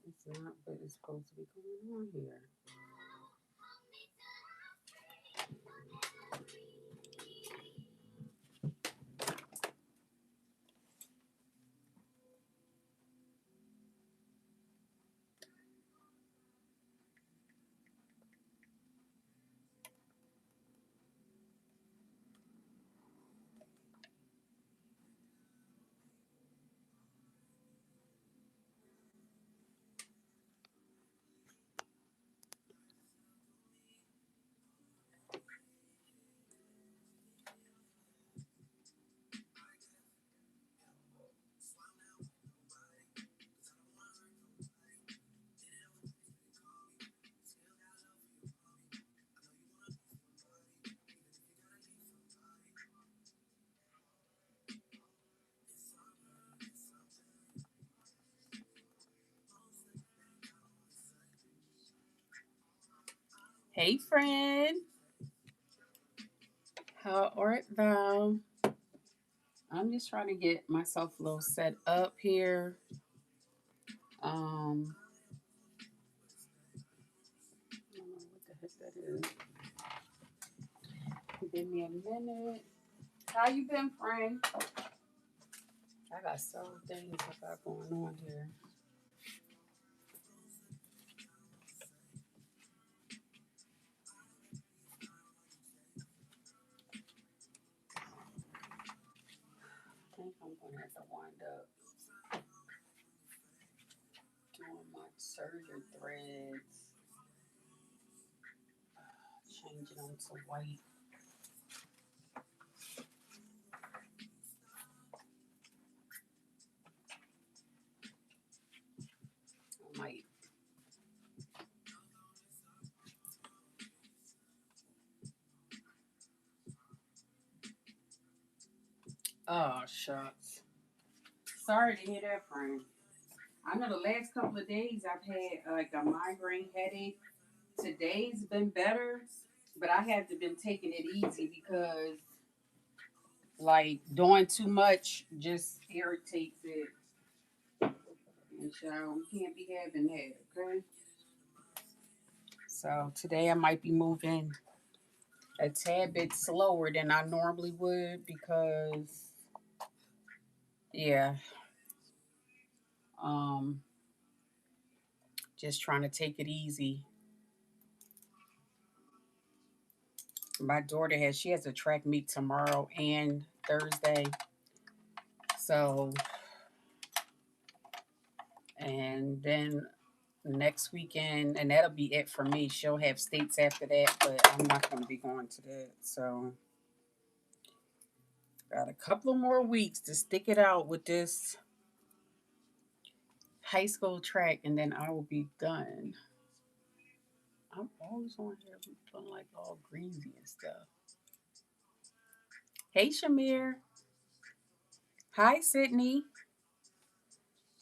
It's not, but it's supposed to be going on here. Hey, friend. How art thou? I'm just trying to get myself a little set up here. Um, I don't know what the heck that is. Give me a minute. How you been, friend? I got several things I got going on here. I think I'm gonna have to wind up doing my surgery threads, changing them to white. I might. Oh shucks. Sorry to hear that, friend. I know the last couple of days I've had like a migraine headache. Today's been better, but I have been taking it easy because like doing too much just irritates it. And so we can't be having that, okay? So today I might be moving a tad bit slower than I normally would because yeah, um just trying to take it easy. My daughter has a track meet tomorrow and Thursday. So and then next weekend, and that'll be it for me. She'll have states after that, but I'm not going to be going to that. So, got a couple of more weeks to stick it out with this high school track, and then I will be done. I'm always on here feeling like all greasy and stuff. Hey, Shamir. Hi, Sydney.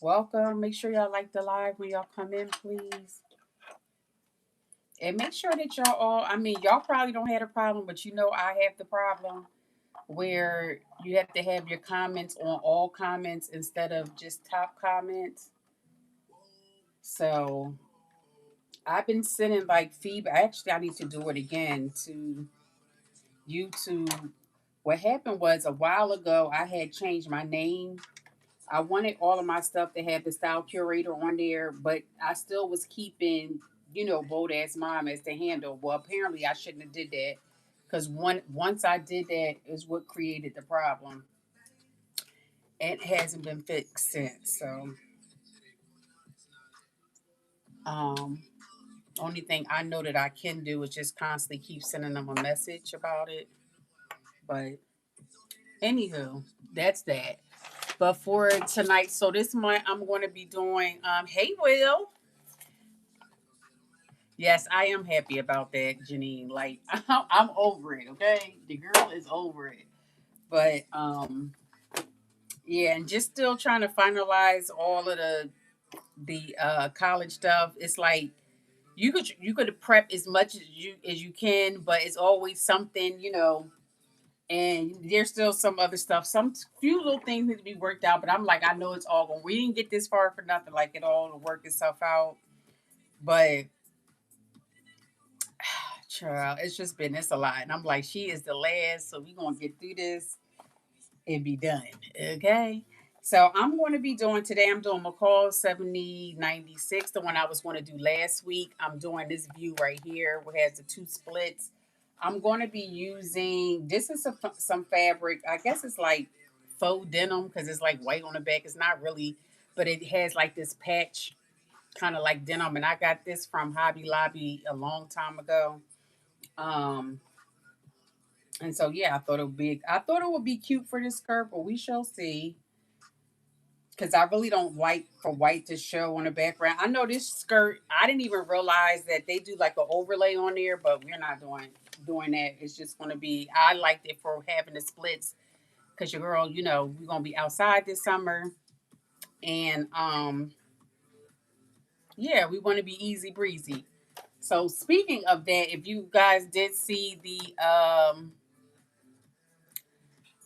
Welcome. Make sure y'all like the live when y'all come in, please. And make sure that y'all all, I mean, y'all probably don't have a problem, but you know I have the problem where you have to have your comments on all comments instead of just top comments. So I've been sending like feedback. Actually, I need to do it again to YouTube. What happened was a while ago, I had changed my name. I wanted all of my stuff to have the style curator on there, but I still was keeping, Bold Ass Mom as the handle. Well, apparently I shouldn't have did that because once I did that is what created the problem. It hasn't been fixed since. So, um, only thing I know that I can do is just constantly keep sending them a message about it. But anywho, that's that. But for tonight, so this month I'm going to be doing. Hey, Will. Yes, I am happy about that, Janine. Like I'm over it. Okay, the girl is over it. But yeah, and just still trying to finalize all of the college stuff. It's like you could prep as much as you can, but it's always something And there's still some other stuff. Some few little things need to be worked out, but I'm like, I know it's all going. We didn't get this far for nothing. Like it all to work itself out. But child, it's a lot. And I'm like, she is the last, so we gonna get through this and be done. Okay. So I'm going to be doing today, I'm doing McCall 7096, the one I was going to do last week. I'm doing this view right here, which has the two splits. I'm going to be using, this is some fabric. I guess it's like faux denim because it's like white on the back. It's not really, but it has like this patch, kind of like denim. And I got this from Hobby Lobby a long time ago. Um, and so yeah, I thought it would be cute for this skirt, but we shall see. Because I really don't like for white to show on the background. I know this skirt, I didn't even realize that they do like an overlay on there, but we're not doing that. It's just gonna be, I liked it for having the splits because your girl, we're gonna be outside this summer. And yeah, we want to be easy breezy. So speaking of that, if you guys did see the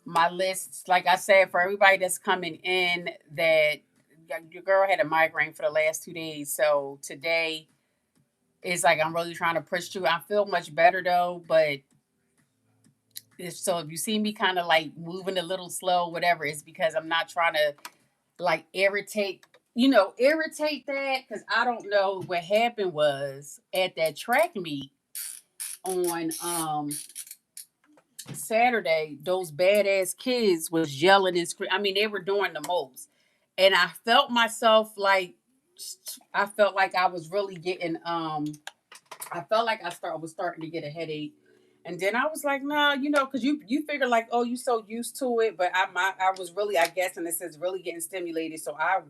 my list, like I said, for everybody that's coming in, that your girl had a migraine for the last 2 days. So today is like I'm really trying to push through. I feel much better though, but if you see me kind of like moving a little slow, whatever, it's because I'm not trying to like irritate that, because I don't know what happened was at that track meet on Saturday, those badass kids was yelling and screaming. I mean, they were doing the most. And I felt myself like I felt like I was really getting I felt like was starting to get a headache. And then I was like, no, because you figure like, oh, you so used to it. But I was really, I guess, and it says really getting stimulated. So I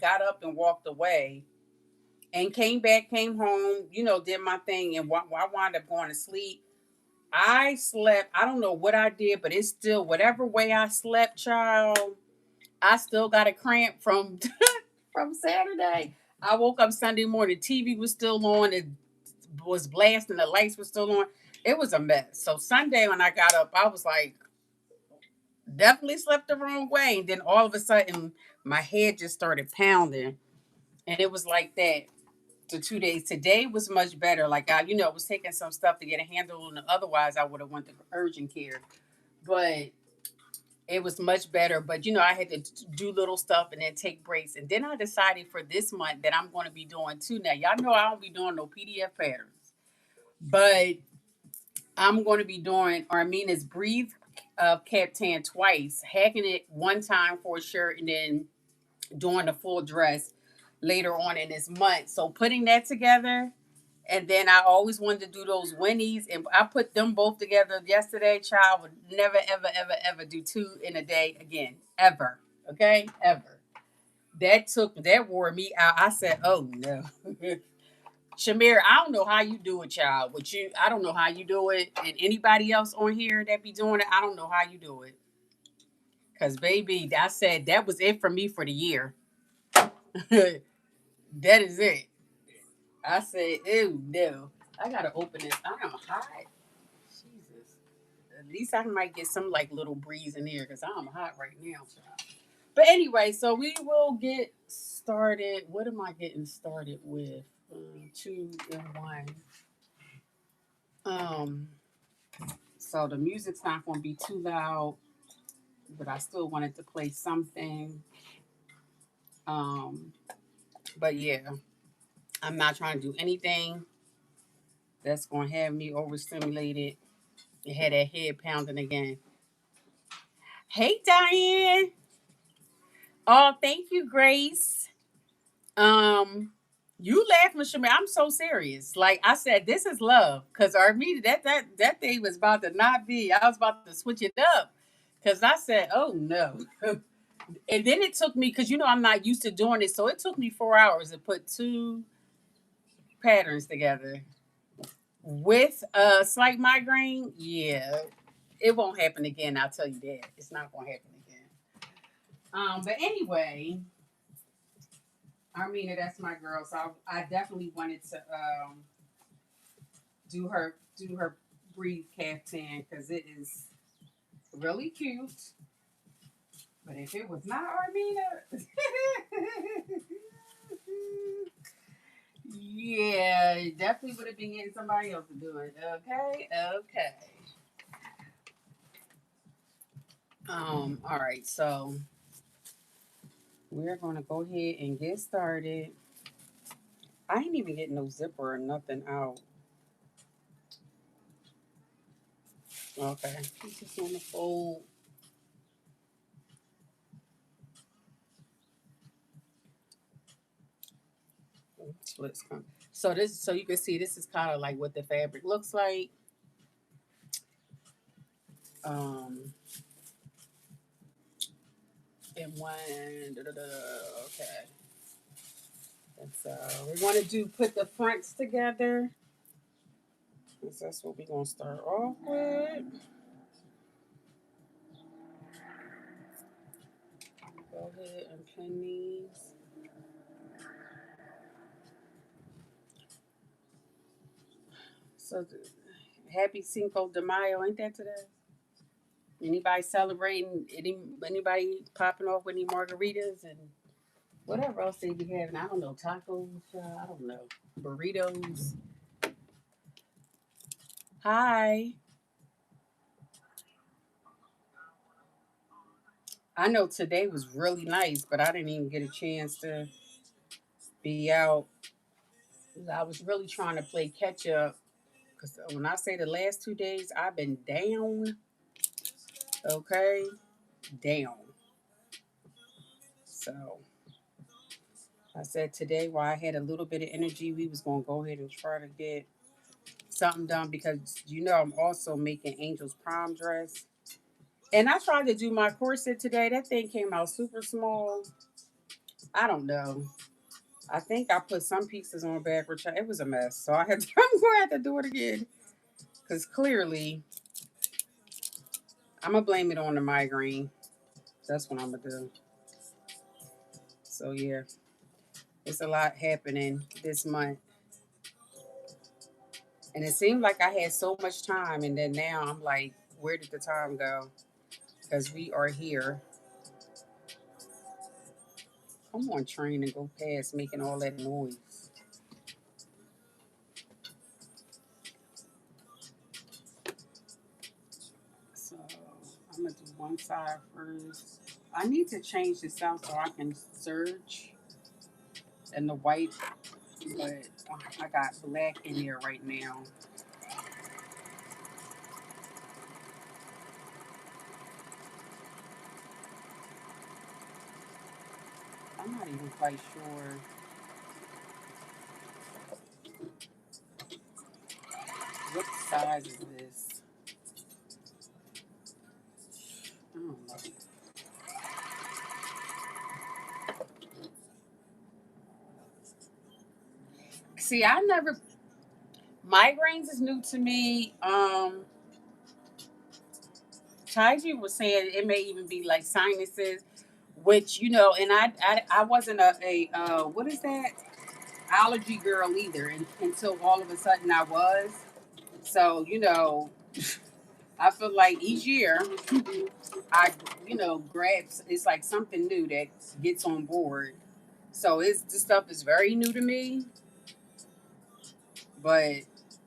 got up and walked away and came back, came home, did my thing. And I wound up going to sleep. I slept. I don't know what I did, but it's still whatever way I slept, child. I still got a cramp from from Saturday. I woke up Sunday morning. TV was still on. It was blasting. The lights were still on. It was a mess. So Sunday when I got up, I was like, definitely slept the wrong way. And then all of a sudden, my head just started pounding, and it was like that. The 2 days. Today was much better. Like I was taking some stuff to get a handle on. Otherwise, I would have went to urgent care. But it was much better. But I had to do little stuff and then take breaks. And then I decided for this month that I'm going to be doing two. Now y'all know I don't be doing no PDF patterns, but I'm going to be doing Armina's Breathe Captan twice, hacking it one time for a shirt, and then doing the full dress later on in this month. So putting that together, and then I always wanted to do those Winnies, and I put them both together yesterday. Child would never, ever, ever, ever do two in a day again, ever. Okay, ever. That wore me out. I said, "Oh no." Shamir, I don't know how you do it, child. I don't know how you do it, and anybody else on here that be doing it, I don't know how you do it. Cause baby, I said that was it for me for the year. That is it. I said, ew, no. I gotta open this. I am hot. Jesus. At least I might get some like little breeze in here because I'm hot right now, child. But anyway, so we will get started. What am I getting started with? Two and one. Um, so the music's not gonna be too loud, but I still wanted to play something. Um, but yeah, I'm not trying to do anything that's gonna have me overstimulated and had that head pounding again. Hey, Diane. Oh, thank you, Grace. Um, you laugh, Miss Shamir. I'm so serious. Like I said, this is love. Cause our meeting that thing was about to not be. I was about to switch it up. Cause I said, oh no. And then it took me, because I'm not used to doing it. So it took me 4 hours to put two patterns together. With a slight migraine, yeah. It won't happen again. I'll tell you that. It's not gonna happen again. But anyway, Armina, that's my girl. So I definitely wanted to do her breathe caftan because it is. Really cute. But if it was not Armina, yeah, it definitely would have been getting somebody else to do it. Okay, okay. All right, so we're gonna go ahead and get started. I ain't even getting no zipper or nothing out. Okay, this is on the fold. Splits come. So this, so you can see, this is kind of like what the fabric looks like. Um, and one, okay. And so we want to do put the fronts together. That's what we're gonna start off with. Go ahead and pin these. So happy Cinco de Mayo, ain't that today? Anybody celebrating? Anybody popping off with any margaritas and whatever else they be having? I don't know, tacos. I don't know, burritos. Hi. I know today was really nice, but I didn't even get a chance to be out. I was really trying to play catch up because when I say the last 2 days, I've been down. Okay, down. So I said today, while I had a little bit of energy, we was gonna go ahead and try to get something done because I'm also making Angel's prom dress. And I tried to do my corset today. That thing came out super small. I don't know. I think I put some pieces on backwards. It was a mess. So I had to, I'm going to have to do it again. Because clearly, I'm going to blame it on the migraine. That's what I'm going to do. So yeah, it's a lot happening this month. And it seemed like I had so much time. And then now I'm like, where did the time go? Because we are here. Come on, train, and go past making all that noise. So I'm going to do one side first. I need to change this out so I can serge and the white, but I got black in there right now. I'm not even quite sure what size is this. I don't know. See, I never migraines is new to me. Taiji was saying it may even be like sinuses, which and I wasn't a what is that allergy girl either, until all of a sudden I was. So I feel like each year I grabs it's like something new that gets on board. So it's this stuff is very new to me, but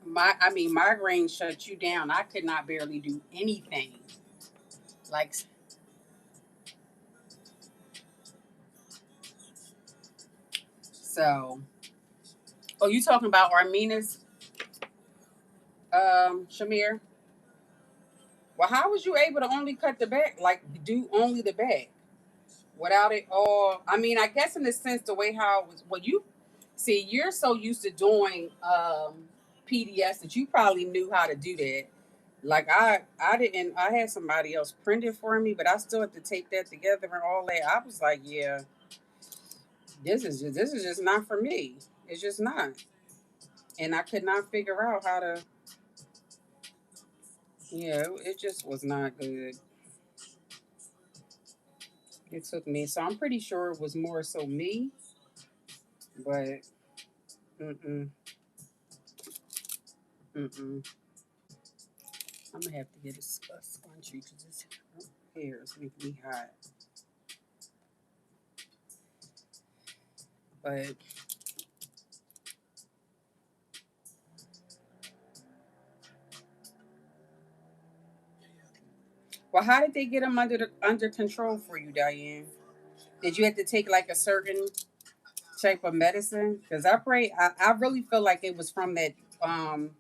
migraine shut you down. I could not barely do anything. Like so. Oh, you talking about Armina's Shamir? Well, how was you able to only cut the back, like do only the back without it all? I mean, I guess in the sense the way how it was. Well, you see, you're so used to doing PDS that you probably knew how to do that. Like I didn't. I had somebody else print it for me, but I still had to take that together and all that. I was like, yeah, this is just not for me. It's just not, and I could not figure out how to. Yeah, it just was not good. It took me, so I'm pretty sure it was more so me, but mm-mm, mm-mm. I'm gonna have to get a scrunchie because this hair is making me hot. But well, how did they get them under control for you, Diane? Did you have to take like a certain type of medicine? Because I really feel like it was from that um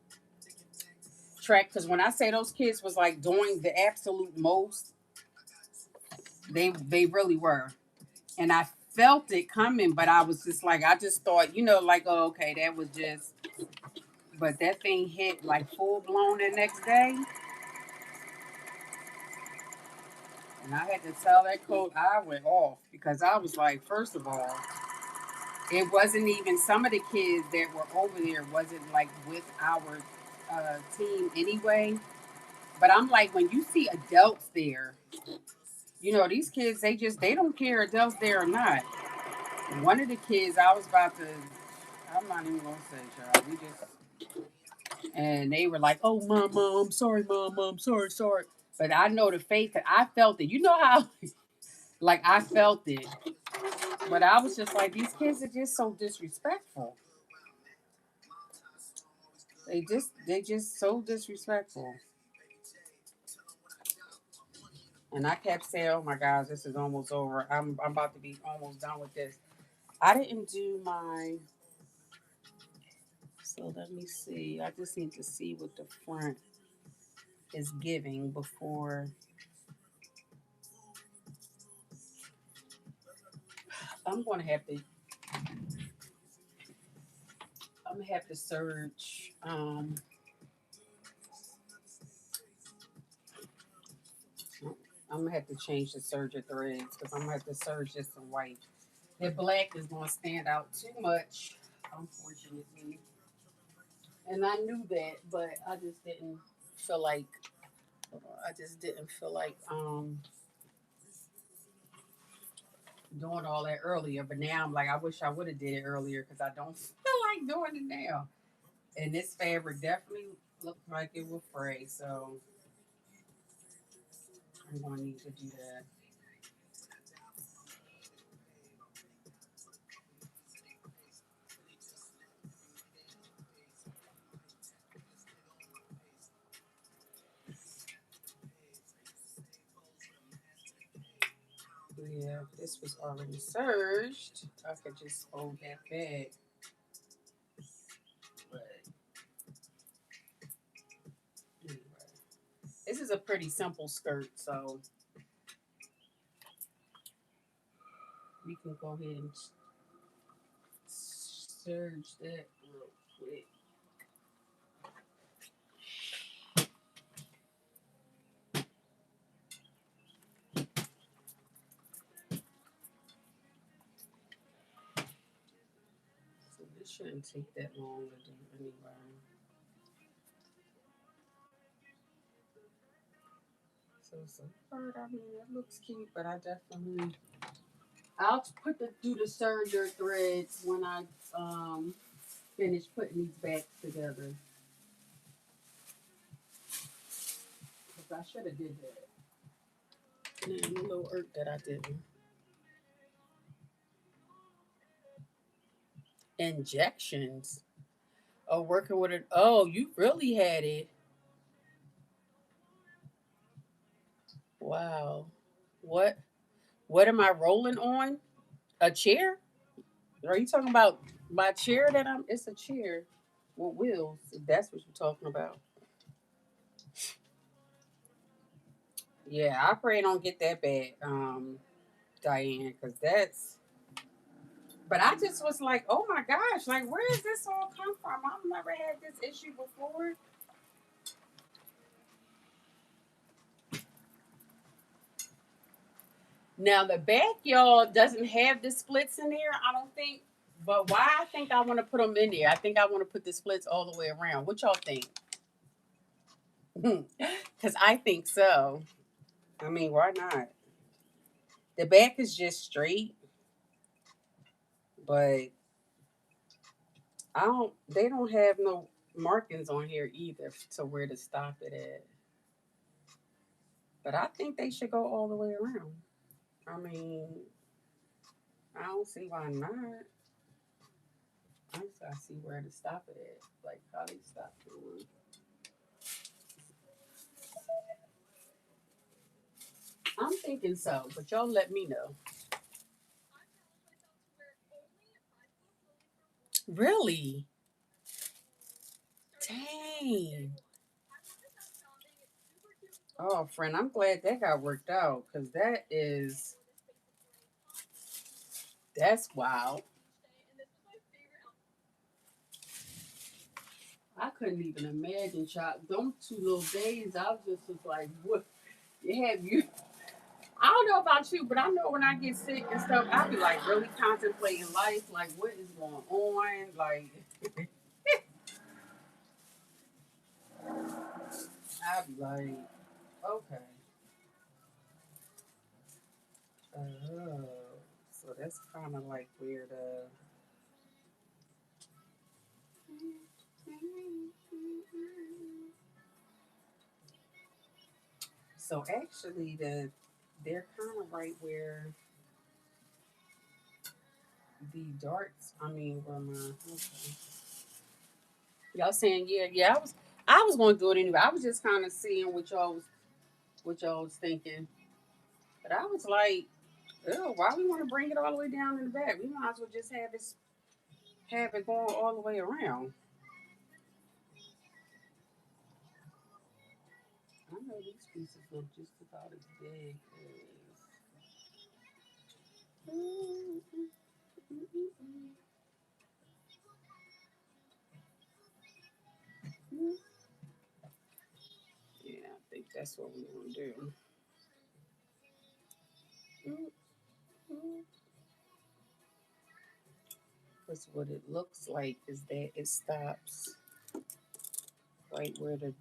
track. Because when I say those kids was like doing the absolute most, they really were, and I felt it coming. But I was just like, I just thought, like, oh, okay, that was just. But that thing hit like full blown the next day, and I had to tell that coach I went off because I was like, first of all, it wasn't even some of the kids that were over there wasn't like with our team anyway. But I'm like, when you see adults there, these kids they don't care adults there or not. One of the kids I was about to, I'm not even gonna say, child. We just and they were like, "Oh, mama, I'm sorry, mama, I'm sorry, sorry." But I know the faith that I felt it. You know how, like I felt it. But I was just like, these kids are just so disrespectful. They just so disrespectful. And I kept saying, "Oh my gosh, this is almost over. I'm about to be almost done with this." I didn't do my. So let me see. I just need to see what the front is giving before I'm gonna have to. I'm gonna have to search. I'm gonna have to change the serger threads because I'm gonna have to serge this in white. The black is gonna stand out too much, unfortunately. And I knew that, but I just didn't feel like. I just didn't feel like doing all that earlier. But now I'm like, I wish I would have did it earlier because I don't feel like doing it now. And this fabric definitely looked like it will fray, so I'm gonna need to do that. Yeah, this was already serged. I could just hold that back. But anyway, this is a pretty simple skirt, so we can go ahead and serge that real quick. So this shouldn't take that long to do anyway. So it's a skirt. I mean, it looks cute, but I definitely I'll do the serger threads when I um finish putting these back together. Because I should have did that. And a little irk that I didn't. Injections. Oh, working with it. Oh, you really had it. Wow. What? What am I rolling on? A chair? Are you talking about my chair that I'm? It's a chair with wheels. If that's what you're talking about. Yeah, I pray I don't get that bad, Diane, because that's. But I just was like, oh my gosh, like where does this all come from? I've never had this issue before. Now the back, y'all, doesn't have the splits in there. I don't think. But why I think I want to put them in there? I think I want to put the splits all the way around. What y'all think? Because I think so. I mean, why not? The back is just straight, but I don't. They don't have no markings on here either to where to stop it at. But I think they should go all the way around. I mean, I don't see why not. I just gotta see where to stop it at. Like how they stop it. I'm thinking so, but y'all let me know. Really? Dang. Oh, friend, I'm glad that got worked out because that's wild. I couldn't even imagine, child. Them 2 little days, I was like, what? You have you? I don't know about you, but I know when I get sick and stuff, I be like really contemplating life, like what is going on, like I be like, okay, oh, so that's kind of like weird. So actually, they're kind of right where the darts. I mean, where my okay. Y'all saying yeah. I was going to do it anyway. I was just kind of seeing what y'all was thinking, but I was like, oh, why we want to bring it all the way down in the back? We might as well just have it going all the way around. I know these pieces look just about as big as. Yeah, I think that's what we want to do. Because what it looks like is that it stops right where the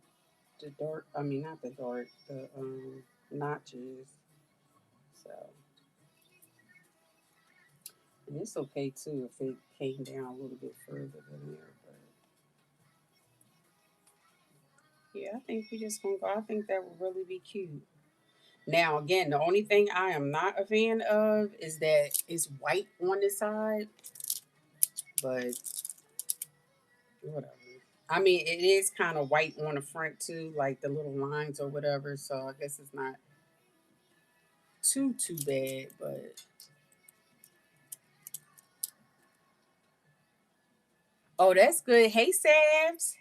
dart. I mean, not the dart. The notches. So, and it's okay too if it came down a little bit further than there. But yeah, I think we just gonna go. I think that would really be cute. Now, again, the only thing I am not a fan of is that it's white on the side, but whatever. I mean, it is kind of white on the front too, like the little lines or whatever. So I guess it's not too bad. But oh, that's good. Hey, Sabs.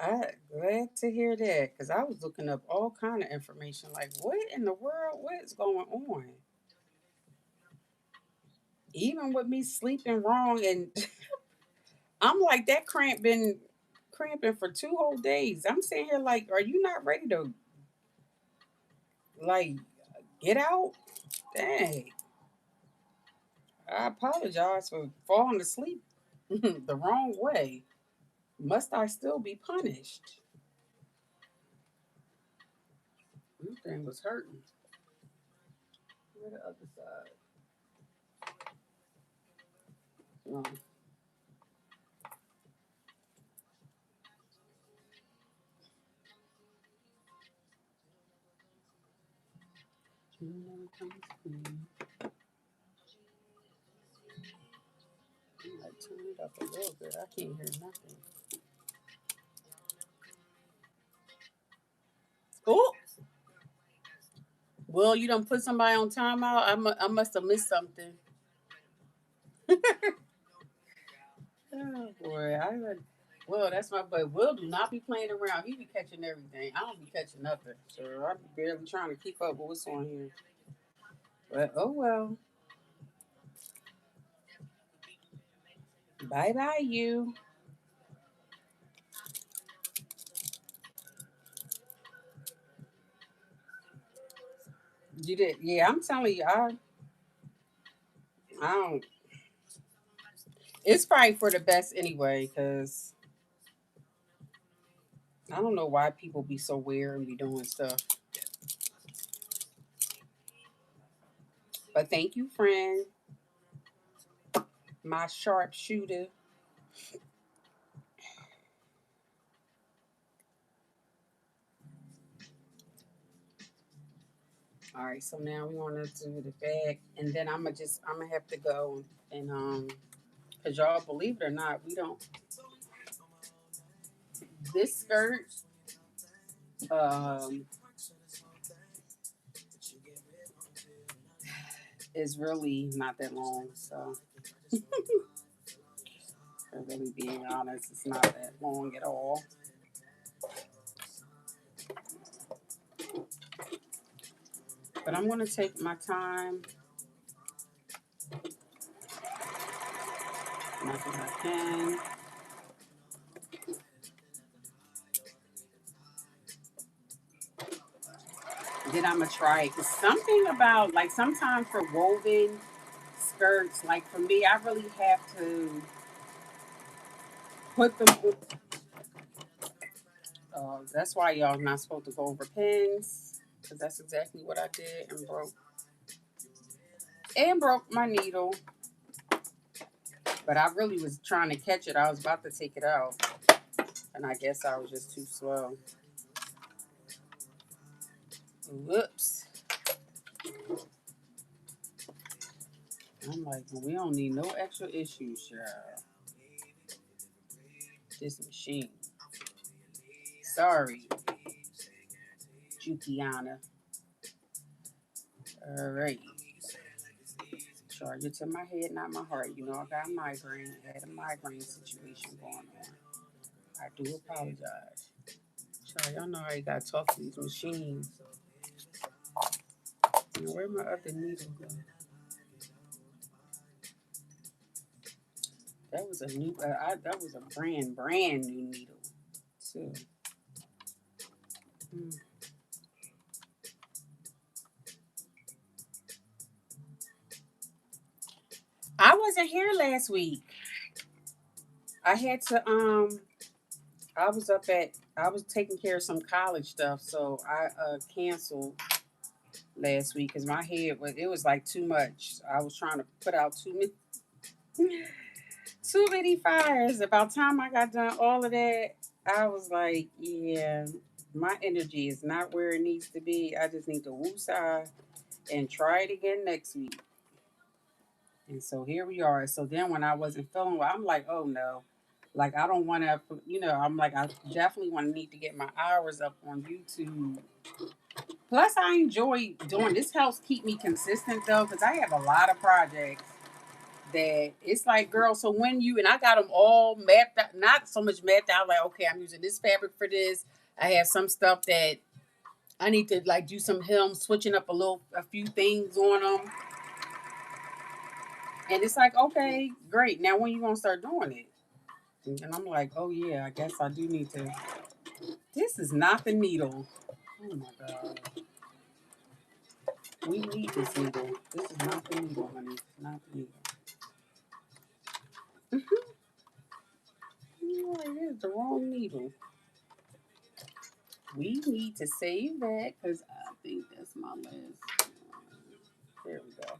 I glad to hear that because I was looking up all kind of information. Like, what in the world? What is going on? Even with me sleeping wrong, and I'm like that cramp been cramping for 2 whole days. I'm sitting here like, are you not ready to like get out? Dang. I apologize for falling asleep the wrong way. Must I still be punished? This thing was hurting. Where the other side? Oh. I turn it up a little bit. I can't hear nothing. Oh, well, you done put somebody on timeout. I must have missed something. Oh boy, well, that's my but Will do not be playing around. He be catching everything. I don't be catching nothing. So I'm barely trying to keep up with what's on here. But oh well. Bye bye you. You did yeah, I'm telling you, I don't it's probably for the best anyway, because I don't know why people be so weird and be doing stuff. But thank you, friend. My sharpshooter. All right, so now we want to do the back, and then I'm gonna have to go and cause y'all believe it or not, we don't. This skirt um is really not that long, so for really being honest, it's not that long at all. But I'm gonna take my time, much as I can. Then I'm gonna try it. Cause something about like sometimes for woven skirts, like for me, I really have to put them. That's why y'all not supposed to go over pins, cause that's exactly what I did and broke my needle. But I really was trying to catch it. I was about to take it out, and I guess I was just too slow. Whoops. I'm like, well, we don't need no extra issues, child. This machine. Sorry, Jukiana. All right. Charge it to my head, not my heart. You know, I got a migraine. I had a migraine situation going on. I do apologize. Child, y'all know how you gotta talk to these machines. You know, where my other needle go? That was a new. That was a brand new needle too. Mm. I wasn't here last week. I had to. I was up at. I was taking care of some college stuff, so I canceled last week because my head was. It was like too much. I was trying to put out too many fires. About time I got done all of that, I was like, yeah, my energy is not where it needs to be. I just need to woosah and try it again next week. And so here we are. So then when I wasn't feeling well, I'm like, oh no. Like I don't want to, I'm like, I definitely want to need to get my hours up on YouTube. Plus, I enjoy doing this. Helps keep me consistent though, because I have a lot of projects that it's like, girl, so when you and I got them all mapped out, not so much mapped out, like, okay, I'm using this fabric for this. I have some stuff that I need to like do some hem, switching up a few things on them. And it's like, okay, great. Now when you gonna start doing it? And I'm like, oh yeah, I guess I do need to. This is not the needle. Oh my god. We need this needle. This is not the needle, honey. It's not the needle. No, it is the wrong needle. We need to save that because I think that's my last. There we go.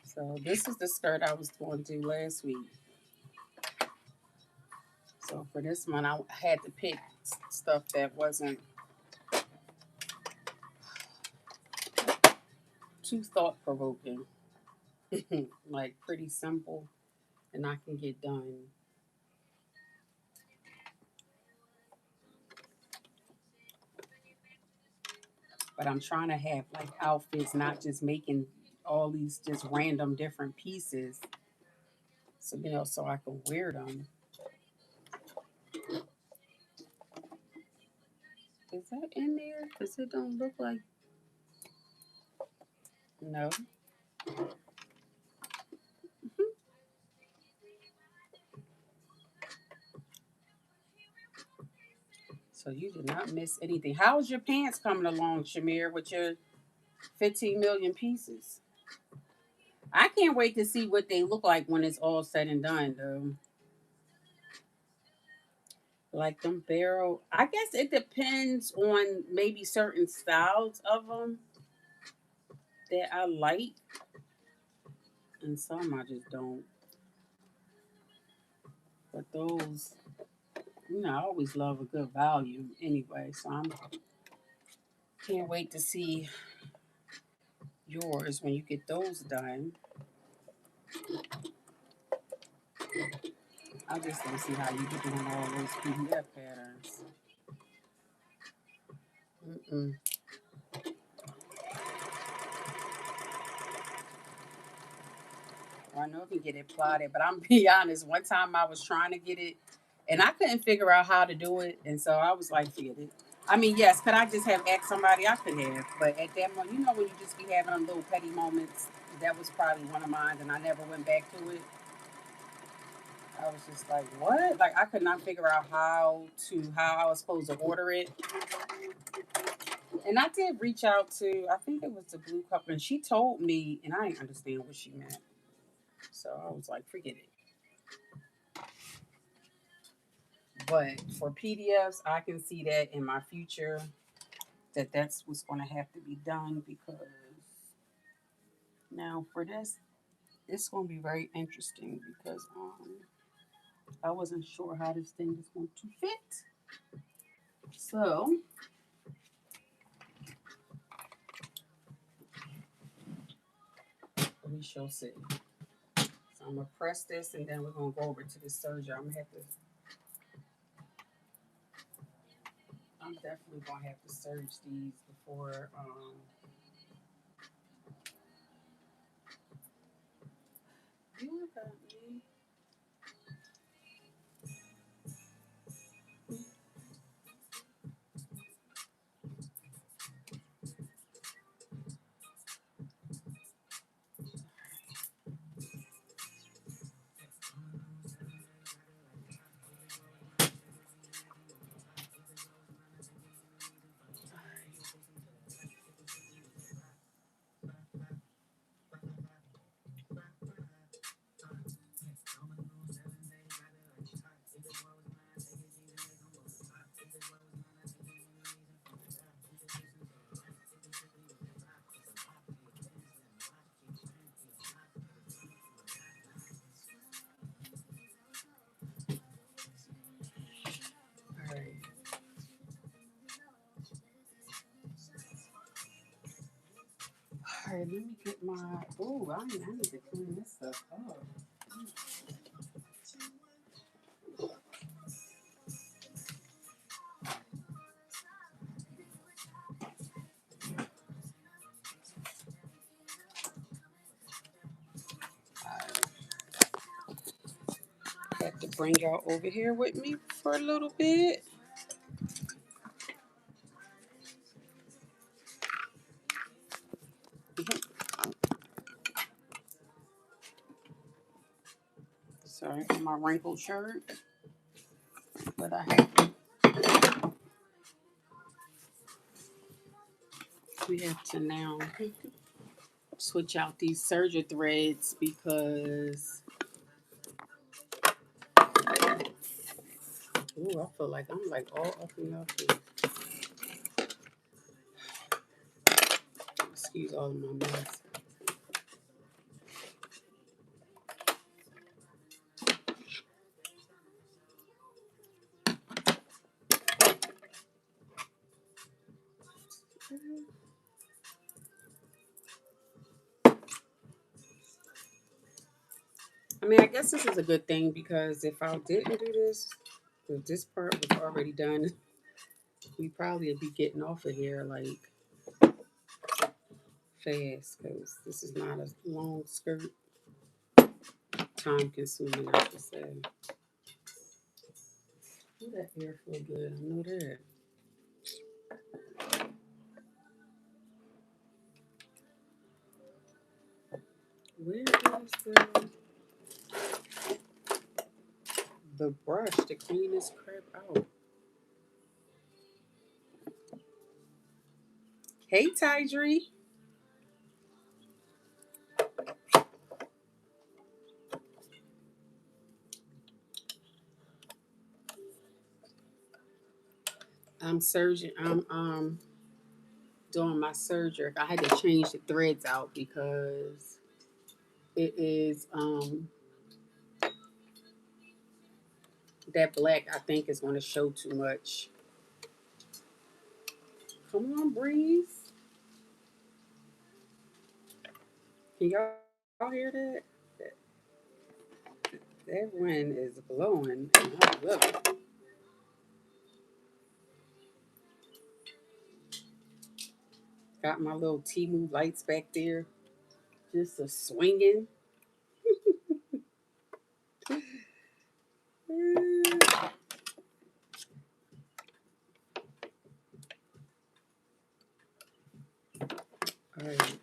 So this is the skirt I was going to do last week. So for this one, I had to pick stuff that wasn't too thought provoking, like pretty simple, and I can get done. But I'm trying to have like outfits, not just making all these just random different pieces. So so I can wear them. Is that in there? Cause it don't look like no. So you did not miss anything. How's your pants coming along, Shamir, with your 15 million pieces? I can't wait to see what they look like when it's all said and done, though. Like them barrel. I guess it depends on maybe certain styles of them that I like, and some I just don't. But those. You know, I always love a good volume anyway, so I can't wait to see yours when you get those done. I just don't see how you be doing all those PDF patterns. Mm-mm. Well, I know if you get it plotted, but I'm be honest. One time I was trying to get it, and I couldn't figure out how to do it, and so I was like, "Forget it." I mean, yes, could I just have asked somebody? I could have, but at that moment, you know, when you just be having them little petty moments, that was probably one of mine, and I never went back to it. I was just like, "What?" Like I could not figure out how I was supposed to order it, and I did reach out to, I think it was the Blue Cup, and she told me, and I didn't understand what she meant, so I was like, "Forget it." But for PDFs, I can see that in my future that that's what's going to have to be done because now for this, it's going to be very interesting because I wasn't sure how this thing is going to fit. So we shall see. So I'm gonna press this and then we're gonna go over to the serger. I'm definitely gonna have to serge these before you got me. All right. All right, let me get my. Oh, I need to clean this stuff up. I have to bring y'all over here with me for a little bit. Sorry for my wrinkled shirt, but we have to now switch out these serger threads because ooh, I feel like I'm like all up in your face. Excuse all of my mess. I mean, I guess this is a good thing because if I didn't do this, if this part was already done, we probably would be getting off of here like fast because this is not a long skirt. Time consuming, I should say. Ooh, that hair feel good. I know that. Where is the brush to clean this crap out? Hey, Tydree. I'm surging. I'm doing my surgery. I had to change the threads out because it is That black, I think, is going to show too much. Come on, breeze. Can y'all hear that? That wind is blowing, and I love it. Got my little T-move lights back there, just a swinging. All right,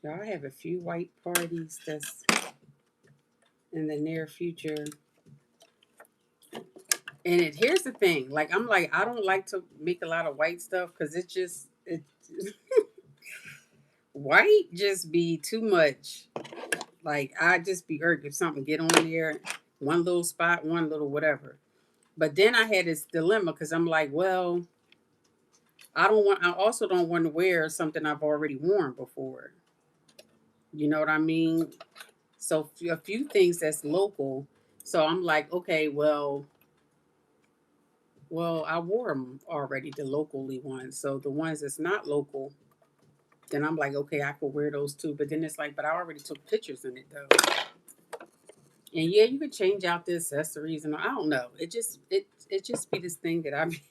y'all have a few white parties that's in the near future. And here's the thing, like I'm like I don't like to make a lot of white stuff because it white just be too much. Like I just be irked if something get on there, one little spot, one little whatever. But then I had this dilemma because I'm like, well, I don't want. I also don't want to wear something I've already worn before. You know what I mean? So a few things that's local. So I'm like, okay, well, I wore them already, the locally ones. So the ones that's not local, then I'm like, okay, I could wear those too. But then it's like, but I already took pictures in it though. And yeah, you could change out the accessories and I don't know. It just be this thing that I be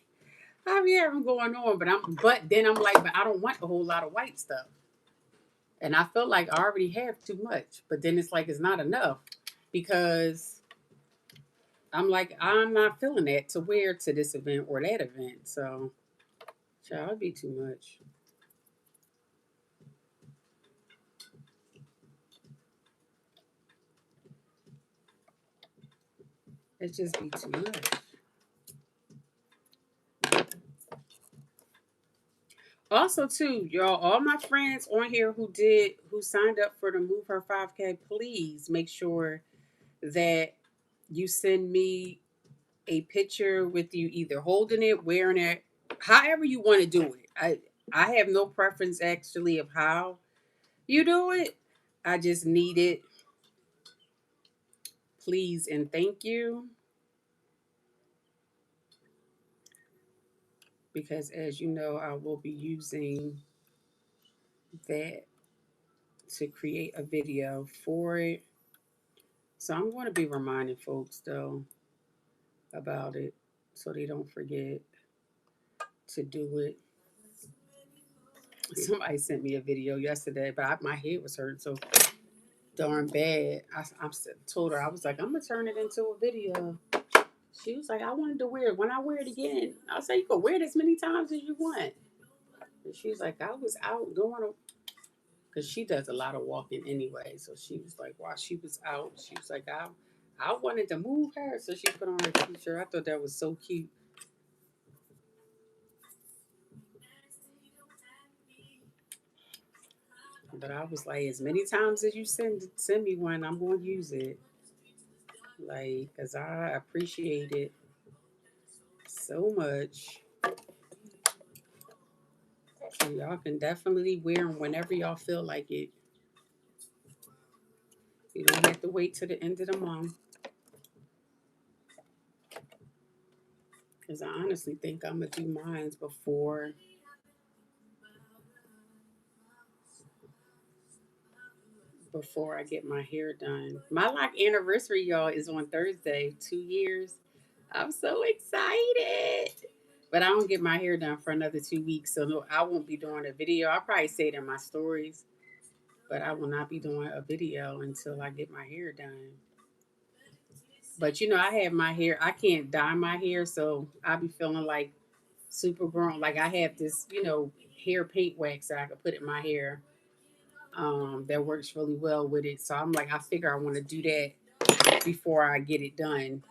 having going on. But then I'm like, but I don't want a whole lot of white stuff. And I feel like I already have too much. But then it's like it's not enough because I'm like, I'm not feeling that to wear to this event or that event. So child, it'd be too much. It just be too much. Also, too, y'all, all my friends on here who signed up for the Move Her 5K, please make sure that you send me a picture with you either holding it, wearing it, however you want to do it. I have no preference actually of how you do it. I just need it, please and thank you, because as you know, I will be using that to create a video for it. So I'm going to be reminding folks though about it so they don't forget to do it. Somebody sent me a video yesterday, but my head was hurt so darn bad. I told her, I was like, I'm going to turn it into a video. She was like, I wanted to wear it. When I wear it again, I was like, you can wear it as many times as you want. And she was like, I was out doing, because she does a lot of walking anyway. So she was like, while she was out, she was like, I wanted to move her. So she put on her t-shirt. I thought that was so cute. But I was like, as many times as you send me one, I'm going to use it. Like, because I appreciate it so much. And y'all can definitely wear them whenever y'all feel like it. You don't have to wait till the end of the month. Because I honestly think I'm going to do mine before I get my hair done. My anniversary, y'all, is on Thursday. 2 years. I'm so excited. But I don't get my hair done for another 2 weeks, so no, I won't be doing a video. I'll probably say it in my stories, but I will not be doing a video until I get my hair done. But I have my hair. I can't dye my hair, so I be feeling like super grown. Like I have this, hair paint wax that I could put in my hair. That works really well with it. So I'm like, I figure I want to do that before I get it done.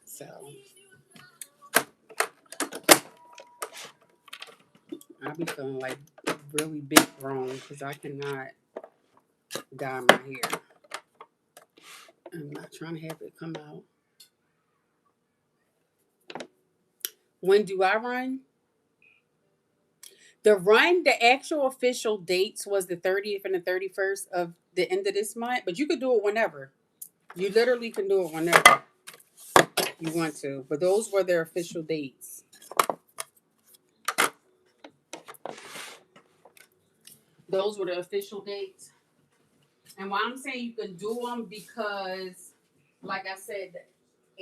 So I be feeling like really big grown because I cannot dye my hair. I'm not trying to have it come out. When do I run? The actual official dates was the 30th and the 31st of the end of this month, but you could do it whenever. You literally can do it whenever you want to. But those were their official dates. Those were the official dates. And why I'm saying you can do them because, like I said,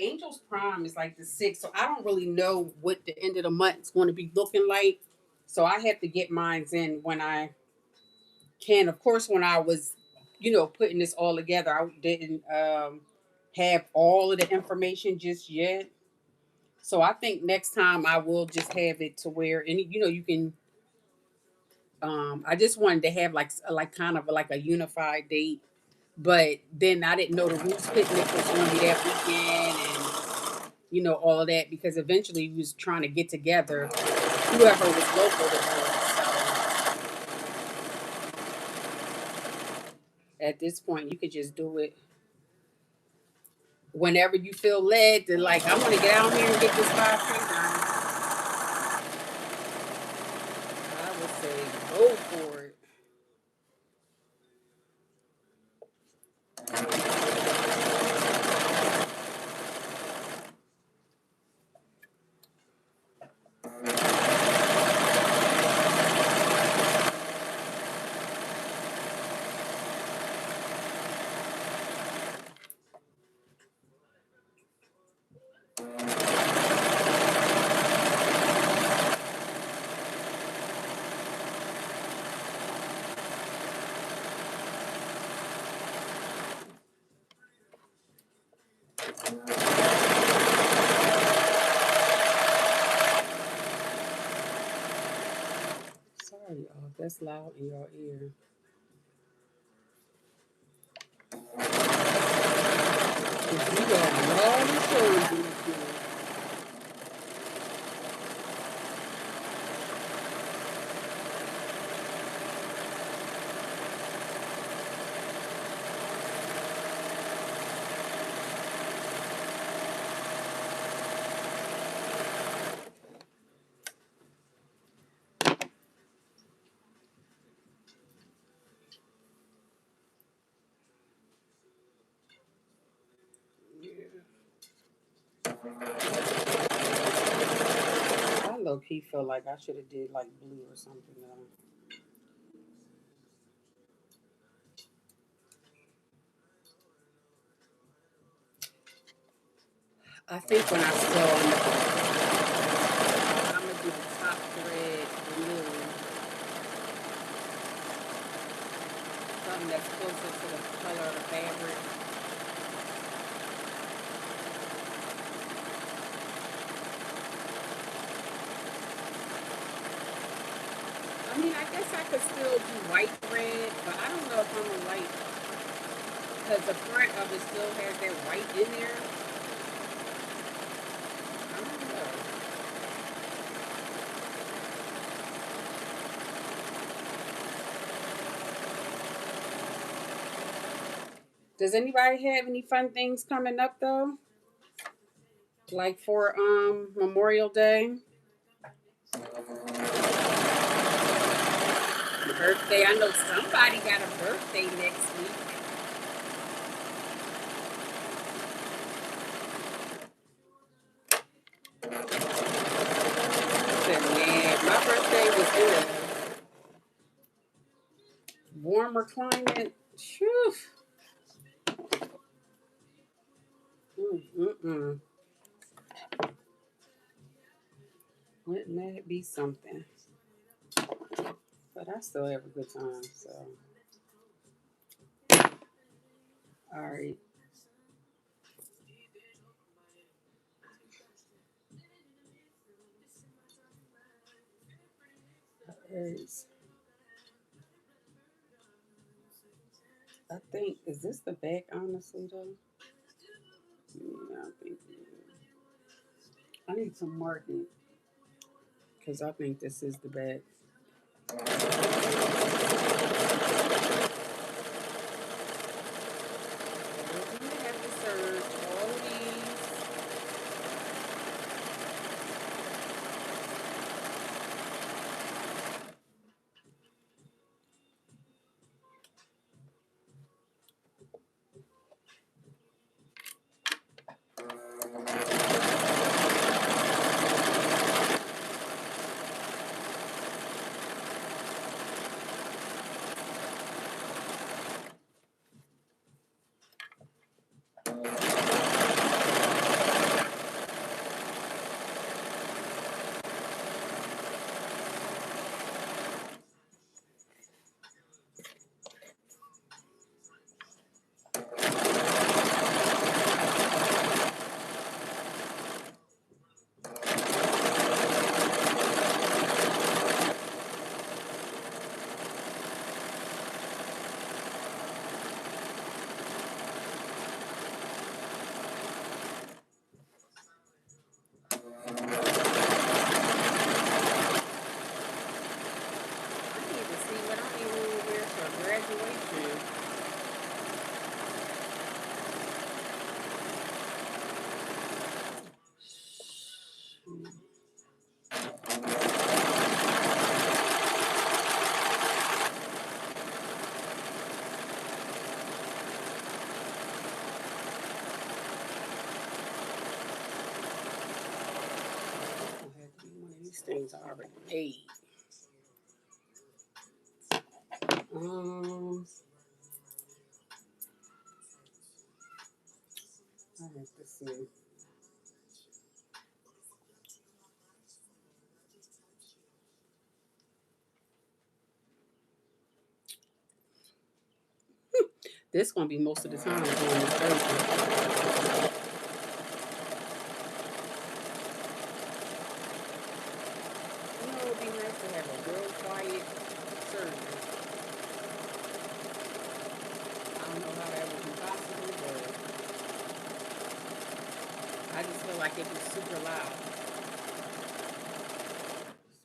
Angel's Prime is like the 6th, so I don't really know what the end of the month is going to be looking like. So I have to get mines in when I can. Of course, when I was, putting this all together, I didn't have all of the information just yet. So I think next time I will just have it to where, and you can. I just wanted to have like kind of like a unified date, but then I didn't know the Roots picnic was going to be that weekend, and all of that because eventually we was trying to get together, whoever was local to us. So at this point, you could just do it whenever you feel led to. Like, I want to get out here and get this 5K done. I would say go for it. Sorry, y'all, if that's loud in your ear. If you got all the shows in this year. I low key feel like I should have did like blue or something though. I think when I sew, I'm gonna do the top thread blue, something that's closer to the color of the fabric. I mean, I guess I could still do white thread, but I don't know if I'm gonna like because the front of it still has that white in there. I don't know. Does anybody have any fun things coming up though? Like for Memorial Day, birthday. I know somebody got a birthday next week. I said, man, my birthday was in a warmer climate. Phew. Mm-mm-mm. Wouldn't that be something? But I still have a good time. So, all right. Is I think is this the back? Honestly, though, yeah, I think it is. I need to mark it because I think this is the back. We're gonna have to search all of these. these things are already made. I have to see. This gonna be most of the time doing this Thursday. You know, it'd be nice to have a real quiet surgery. I don't know how that would be possible, but I just feel like it'd be super loud,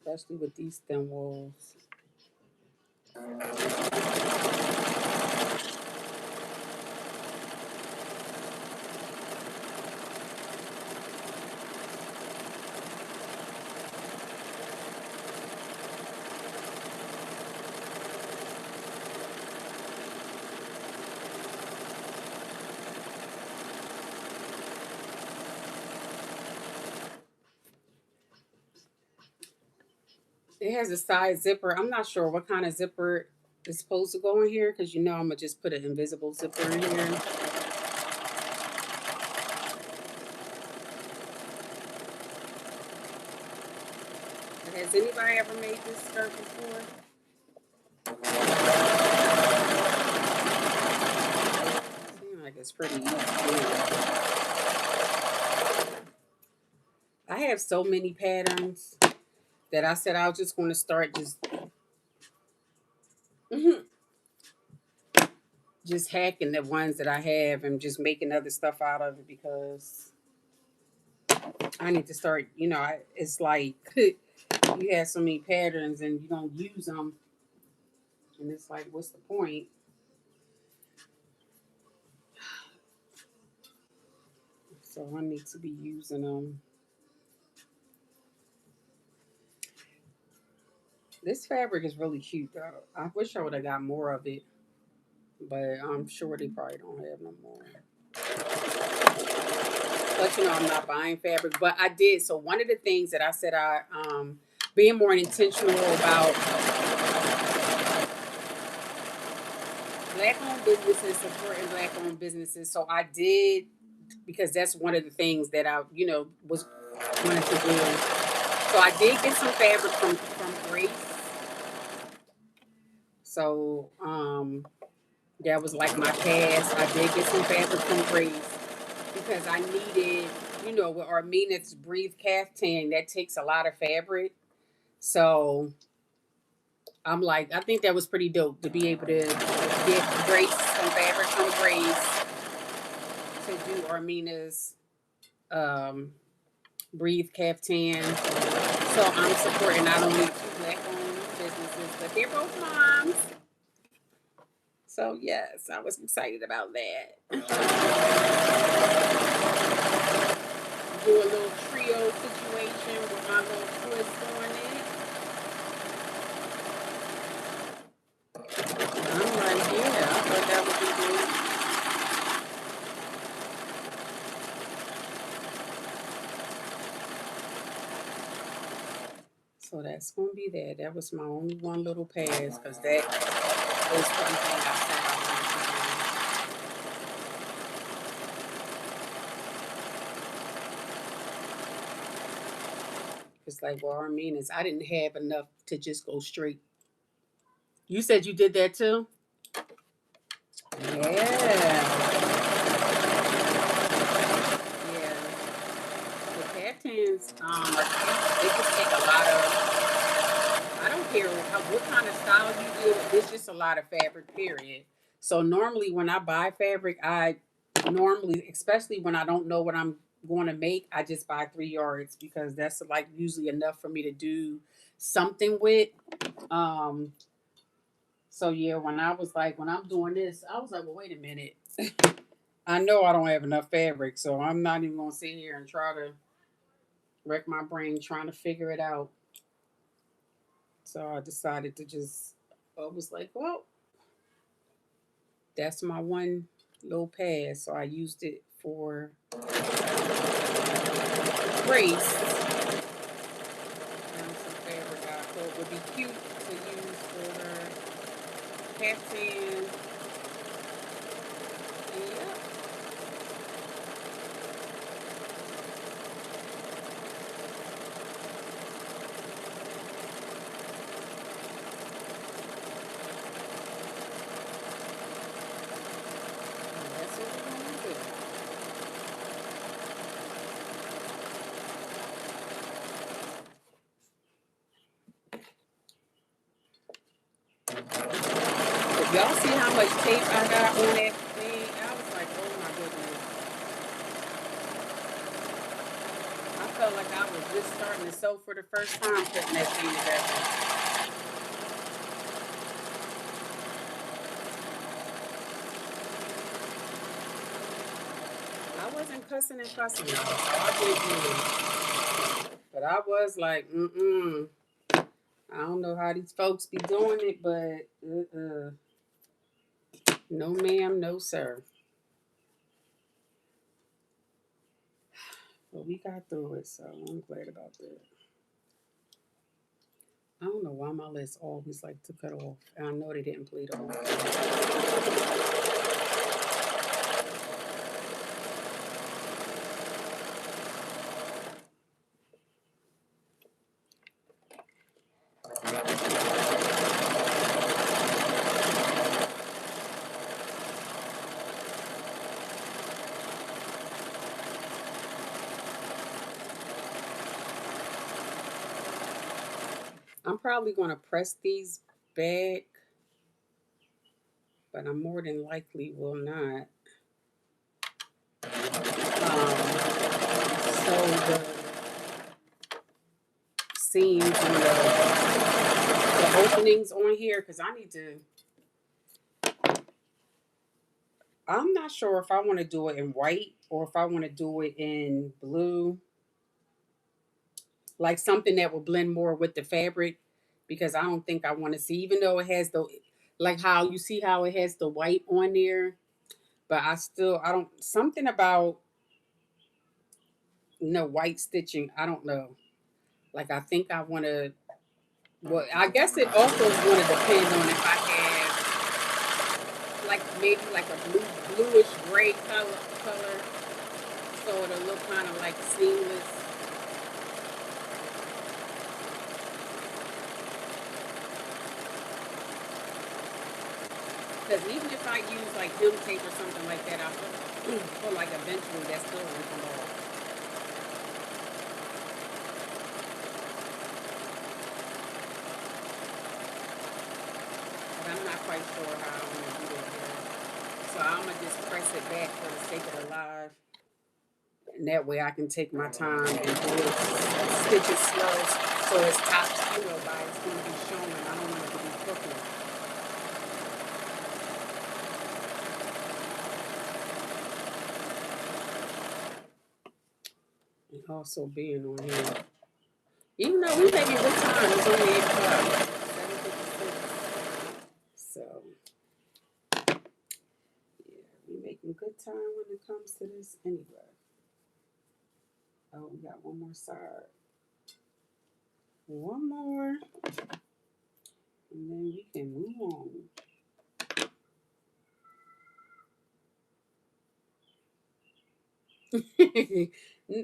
especially with these thin walls. It has a side zipper. I'm not sure what kind of zipper is supposed to go in here because you know I'm gonna just put an invisible zipper in here. Has anybody ever made this skirt before? Seems like it's pretty easy. I have so many patterns that I said I was just going to start just hacking the ones that I have and just making other stuff out of it because I need to start. You know, it's like you have so many patterns and you don't use them, and it's like, what's the point? So I need to be using them. This fabric is really cute though. I wish I would have got more of it, but I'm sure they probably don't have no more. But you know, I'm not buying fabric, but I did. So one of the things that I said I being more intentional about black owned businesses, supporting black owned businesses. So I did because that's one of the things that I, was wanted to do. So I did get some fabric from Grace. So that was like my pass. I did get some fabric from Grace because I needed, with Armina's Breathe caftan, that takes a lot of fabric. So I'm like, I think that was pretty dope to be able to get Grace some fabric from Grace to do Armina's Breathe caftan. So I'm supporting not only two black owned businesses, but they're both moms. So yes, I was excited about that. Do a little trio situation with my little twist on it. I'm like, yeah, I thought that would be good. So that's gonna be that. That was my only one little pass because that is one thing I said I wanted to do. It's like, well, I mean, is I didn't have enough to just go straight. You said you did that too? Yeah. Yeah. The caftans, they just take a lot of, I don't care what kind of style you do, it's just a lot of fabric, period. So normally when I buy fabric, especially when I don't know what I'm going to make, I just buy 3 yards because that's like usually enough for me to do something with. Um, so yeah, when I'm doing this, I was like, well, wait a minute. I know I don't have enough fabric, so I'm not even gonna sit here and try to wreck my brain trying to figure it out. So I decided to I was like, well, that's my one little pass. So I used it for Grace. And would be cute to use for her caftan. Yep. And that's what we're going to do. If y'all see how much tape I got on that thing, I was like, oh my goodness. I felt like I was just starting to sew for the first time putting that thing together. I wasn't cussing and fussing y'all. I did good. But I was like, I don't know how these folks be doing it, but no ma'am, no sir. But we got through it, so I'm glad about that. I don't know why my lists always like to cut off. And I know they didn't play the whole thing. I'm probably going to press these back, but I more than likely will not. So the seams and the openings on here, because I need to. I'm not sure if I want to do it in white or if I want to do it in blue, like something that will blend more with the fabric, because I don't think I want to see, even though it has the, like how you see how it has the white on there, but I don't, something about no white stitching. I don't know. Like I think I want to, well, I guess it also is going to depend on if I have like maybe like a bluish gray color, so it'll look kind of like seamless. Because even if I use like hem tape or something like that, I feel like eventually that's still going to come off. But I'm not quite sure how I'm going to do that yet. So I'm going to just press it back for the sake of the live. And that way I can take my time and do it, stitch it slow so it's top steel by it's going to be showing. I don't want it to be crooked. And also being on here. Even though we making good time, it's only 8 o'clock. 7:56. So, yeah, we making good time when it comes to this anyway. Oh, we got one more side. One more. And then we can move on.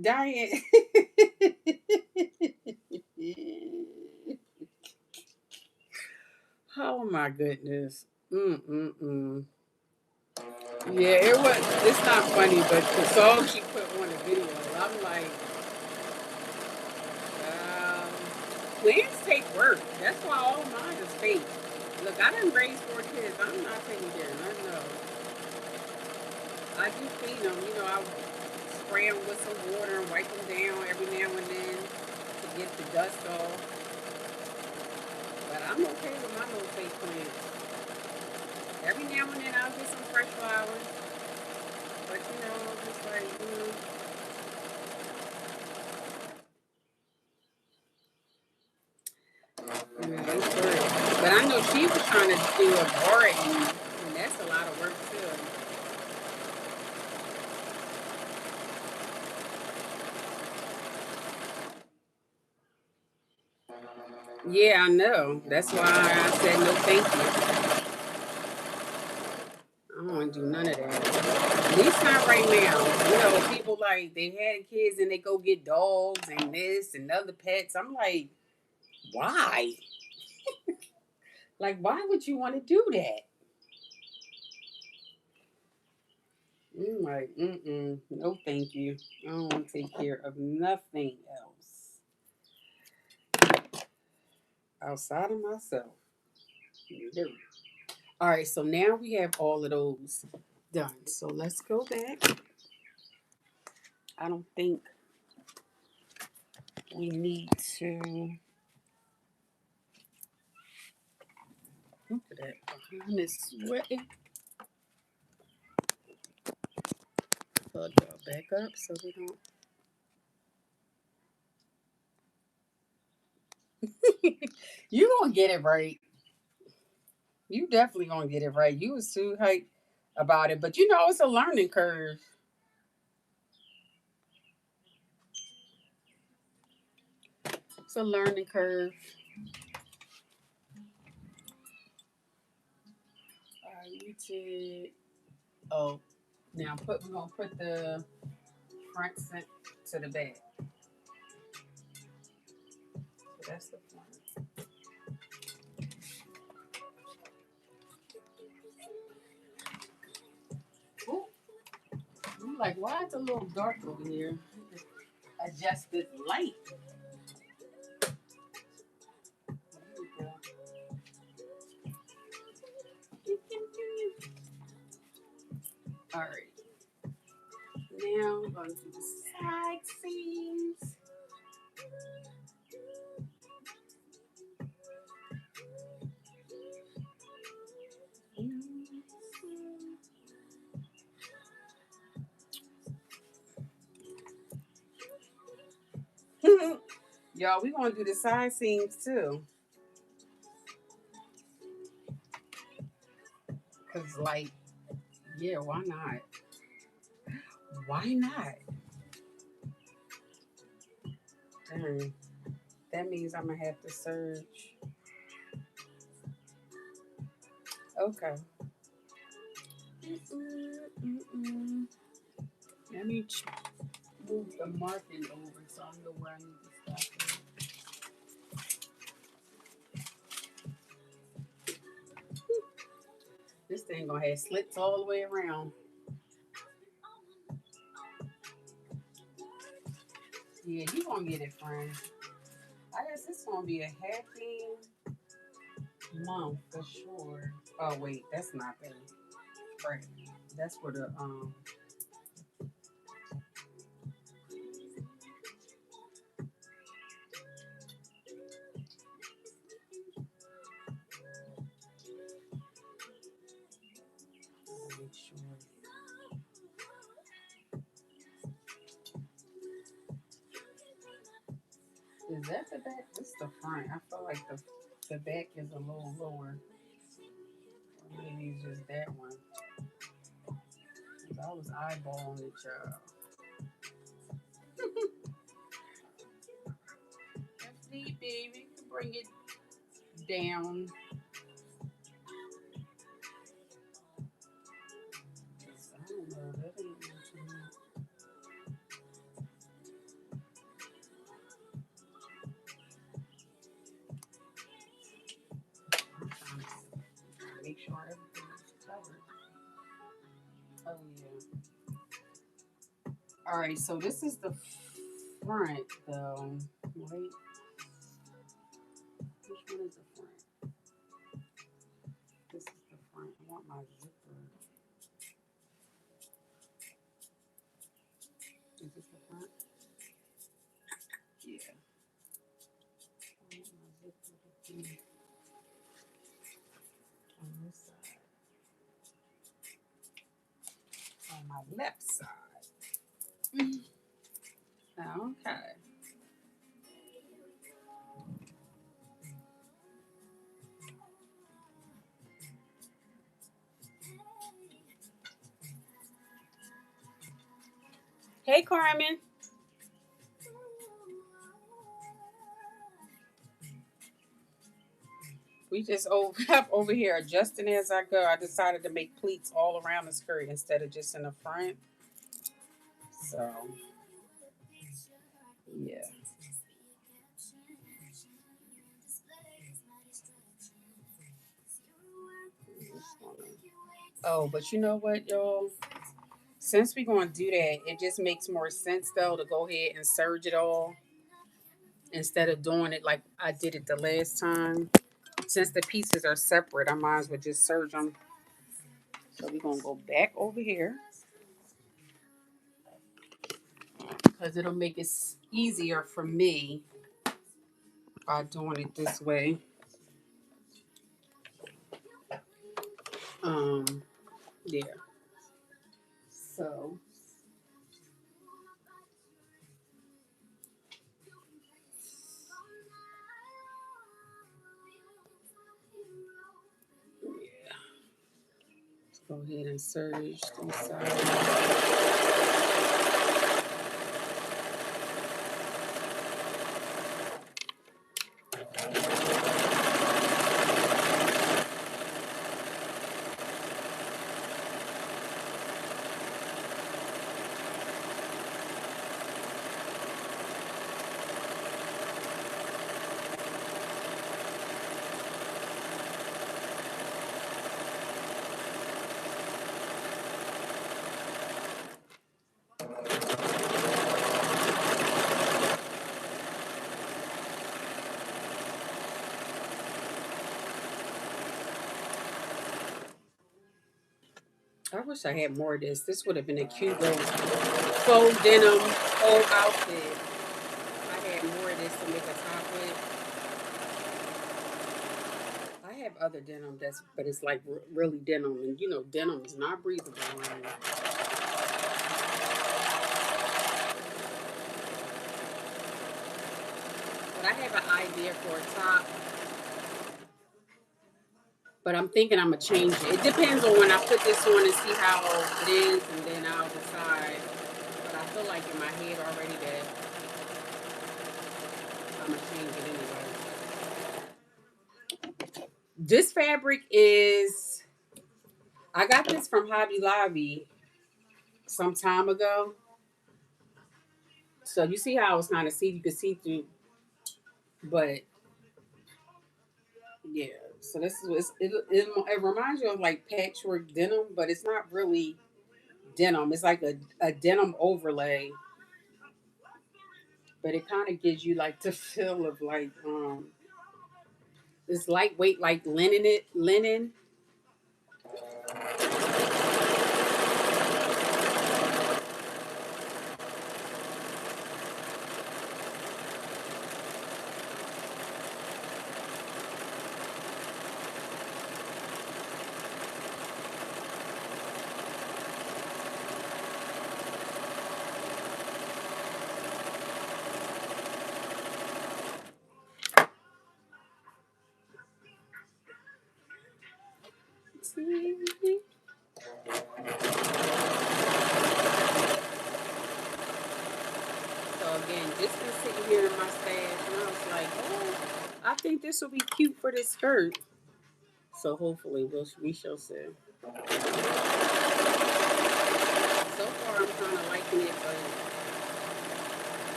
Diane. Oh my goodness. Mm-mm-mm. Yeah, it was. It's not funny, but the song she put on the video, I'm like, um, plans take work. That's why all mine is fake. Look, I didn't raise 4 kids. I'm not taking care of none. No, I do clean them. I spray them with some water and wipe them down every now and then to get the dust off. But I'm okay with my little fake plants. Every now and then I'll get some fresh flowers. But just like, yeah, it's work. But I know she was trying to do a garden, and that's a lot of work too. Yeah, I know. That's why I said no thank you. I don't want to do none of that. At least not right now. You know, people like they had kids and they go get dogs and this and other pets. I'm like, why? Like, why would you want to do that? I'm like, no, thank you. I don't want to take care of nothing else outside of myself. No. All right, so now we have all of those done. So let's go back. I don't think we need to look at that behind this sweating. Plug y'all back up so we don't. You gonna get it right. You definitely gonna get it right. You was too hyped about it, but you know it's a learning curve. It's a learning curve. All right, we did. Oh, now we're gonna put the front cent to the back. So that's the front. Ooh, I'm like, why it's a little dark over here? Adjust this light. There we go. All right. Now we're going to do the side seams. Y'all, we're going to do the side seams too. Because, like, yeah, why not? Why not? Dang. That means I'm going to have to search. Okay. Let me move the marking over so I know where I need to stop. This thing gonna have slits all the way around. Yeah, you gonna get it, friend. I guess it's gonna be a happy month for sure. Oh wait, that's not the right. That's for the make sure. Is that the back? This is the front. I feel like the back is a little lower. Or maybe it's just that one. 'Cause I was eyeballing it, y'all. If need be, we can bring it down. I don't know. That ain't much. I'm trying to make sure everything is covered. Oh yeah. All right. So this is the front, though. Right? Which one is the front? This is the front. I want my zipper. Is this the front? Yeah. I want my zipper to be on this side. On my left side. Okay. Hey, Carmen. We just over here adjusting as I go. I decided to make pleats all around the skirt instead of just in the front. So yeah. Oh, but you know what, y'all? Since we're gonna do that, it just makes more sense though to go ahead and serge it all instead of doing it like I did it the last time. Since the pieces are separate, I might as well just serge them. So we're gonna go back over here because it'll make it easier for me by doing it this way. Yeah. So let's go ahead and serge these sides. I wish I had more of this. This would have been a cute little faux denim whole outfit. I had more of this to make a top with. I have other denim but it's like really denim, and you know, denim is not breathable. But I have an idea for a top, but I'm thinking I'm gonna change it. It depends on when I put this on and see how it is, and then I'll decide. But I feel like in my head already that I'm gonna change it anyway. This fabric is I got this from Hobby Lobby some time ago. So you see how it's kind of see you can see through, but yeah. So this is it reminds you of like patchwork denim, but it's not really denim. It's like a denim overlay, but it kind of gives you like the feel of like it's lightweight like linen. So again, just been sitting here in my stash, and I was like, oh, I think this will be cute for this skirt. So hopefully we shall see. So far, I'm kind of liking it, but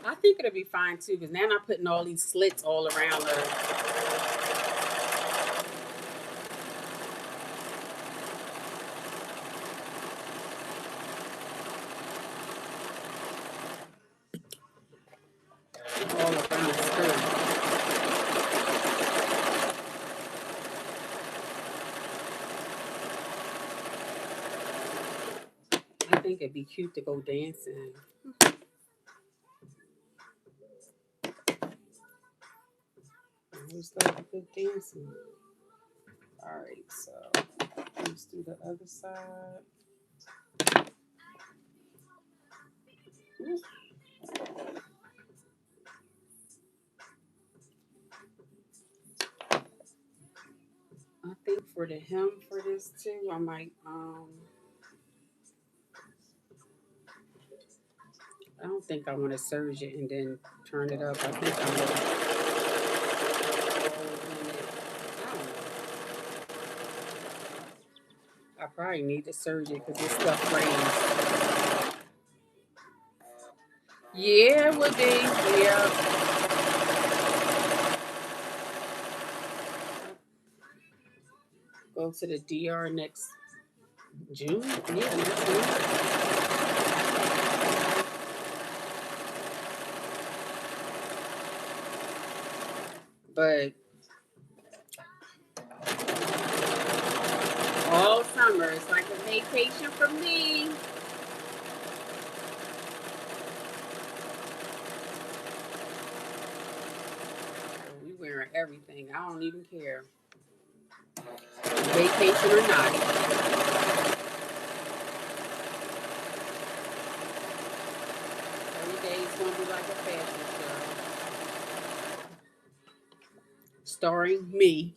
I think it'll be fine too. Because now I'm putting all these slits all around all around the skirt. I think it'd be cute to go dancing. I always love a good dancing. All right, so let's do the other side. I think for the hem for this too, I don't think I want to surge it and then turn it up. I think I'm going to hold in it. I don't know. I probably need to surge it because this stuff rains. Yeah, it would be. Yeah. Go to the DR next June. Yeah, next June. But all summer, it's like a vacation for me. We wearing everything. I don't even care. Vacation or not. Every day is gonna be like a fashion show. Starring me.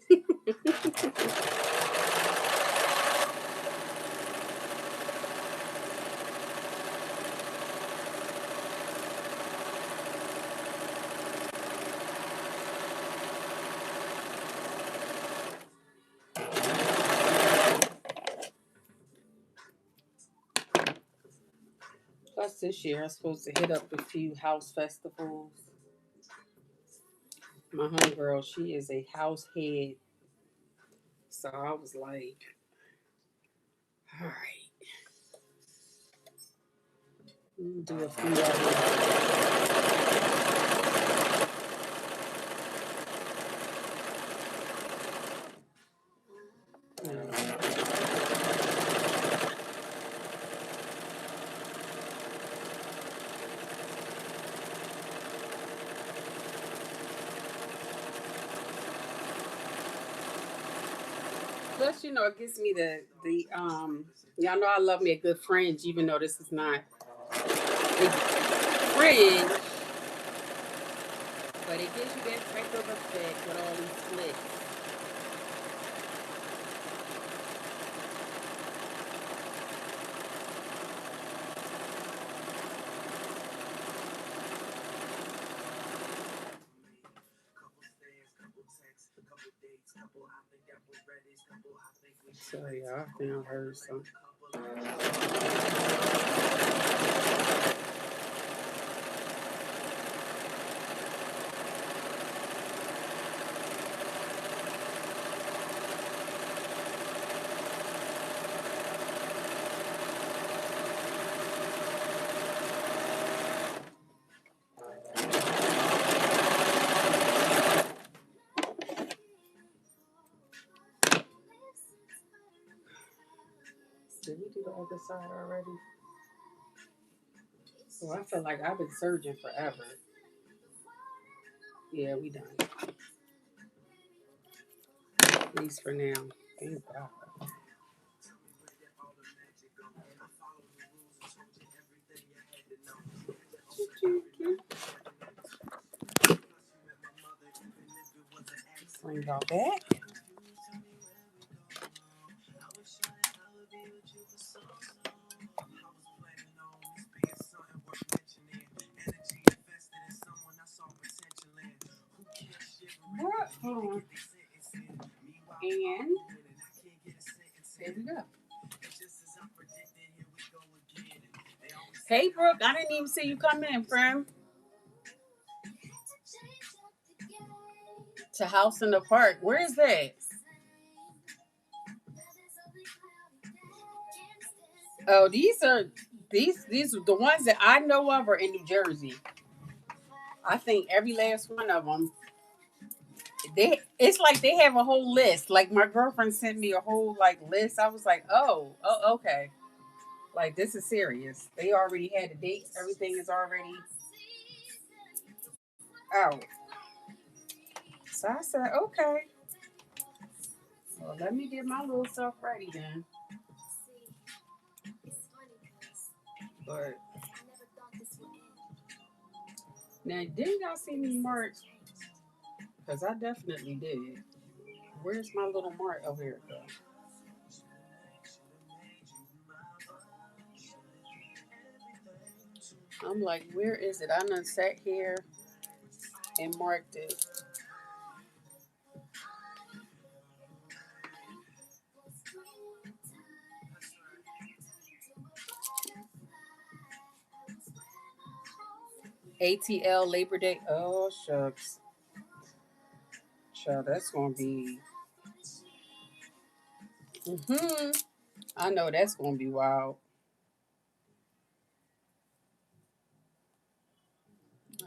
Plus this year I'm supposed to hit up a few house festivals. My homegirl, she is a house head. So I was like, all right, do a few of them. Plus, it gives me the y'all know I love me a good fringe, even though this is not a fringe, but it gives you that type of effect with all these slits. So yeah, I think I heard some. Did we do the other side already? Oh, I feel like I've been surging forever. Yeah, we done. At least for now. Thank God. Bring y'all back. Hold on. And there we go. Hey, Brooke, I didn't even see you come in, friend. To House in the Park. Where is that? Oh, these are the ones that I know of are in New Jersey. I think every last one of them. It's like they have a whole list. Like my girlfriend sent me a whole like list. I was like, oh, okay. Like this is serious. They already had the dates. Everything is already out. So I said, okay. Well, let me get my little self ready then. But now, didn't y'all see me march? Because I definitely did. Where's my little mark? Oh, here it goes. I'm like, where is it? I done sat here and marked it. ATL Labor Day. Oh shucks. Child, that's gonna be I know that's gonna be wild.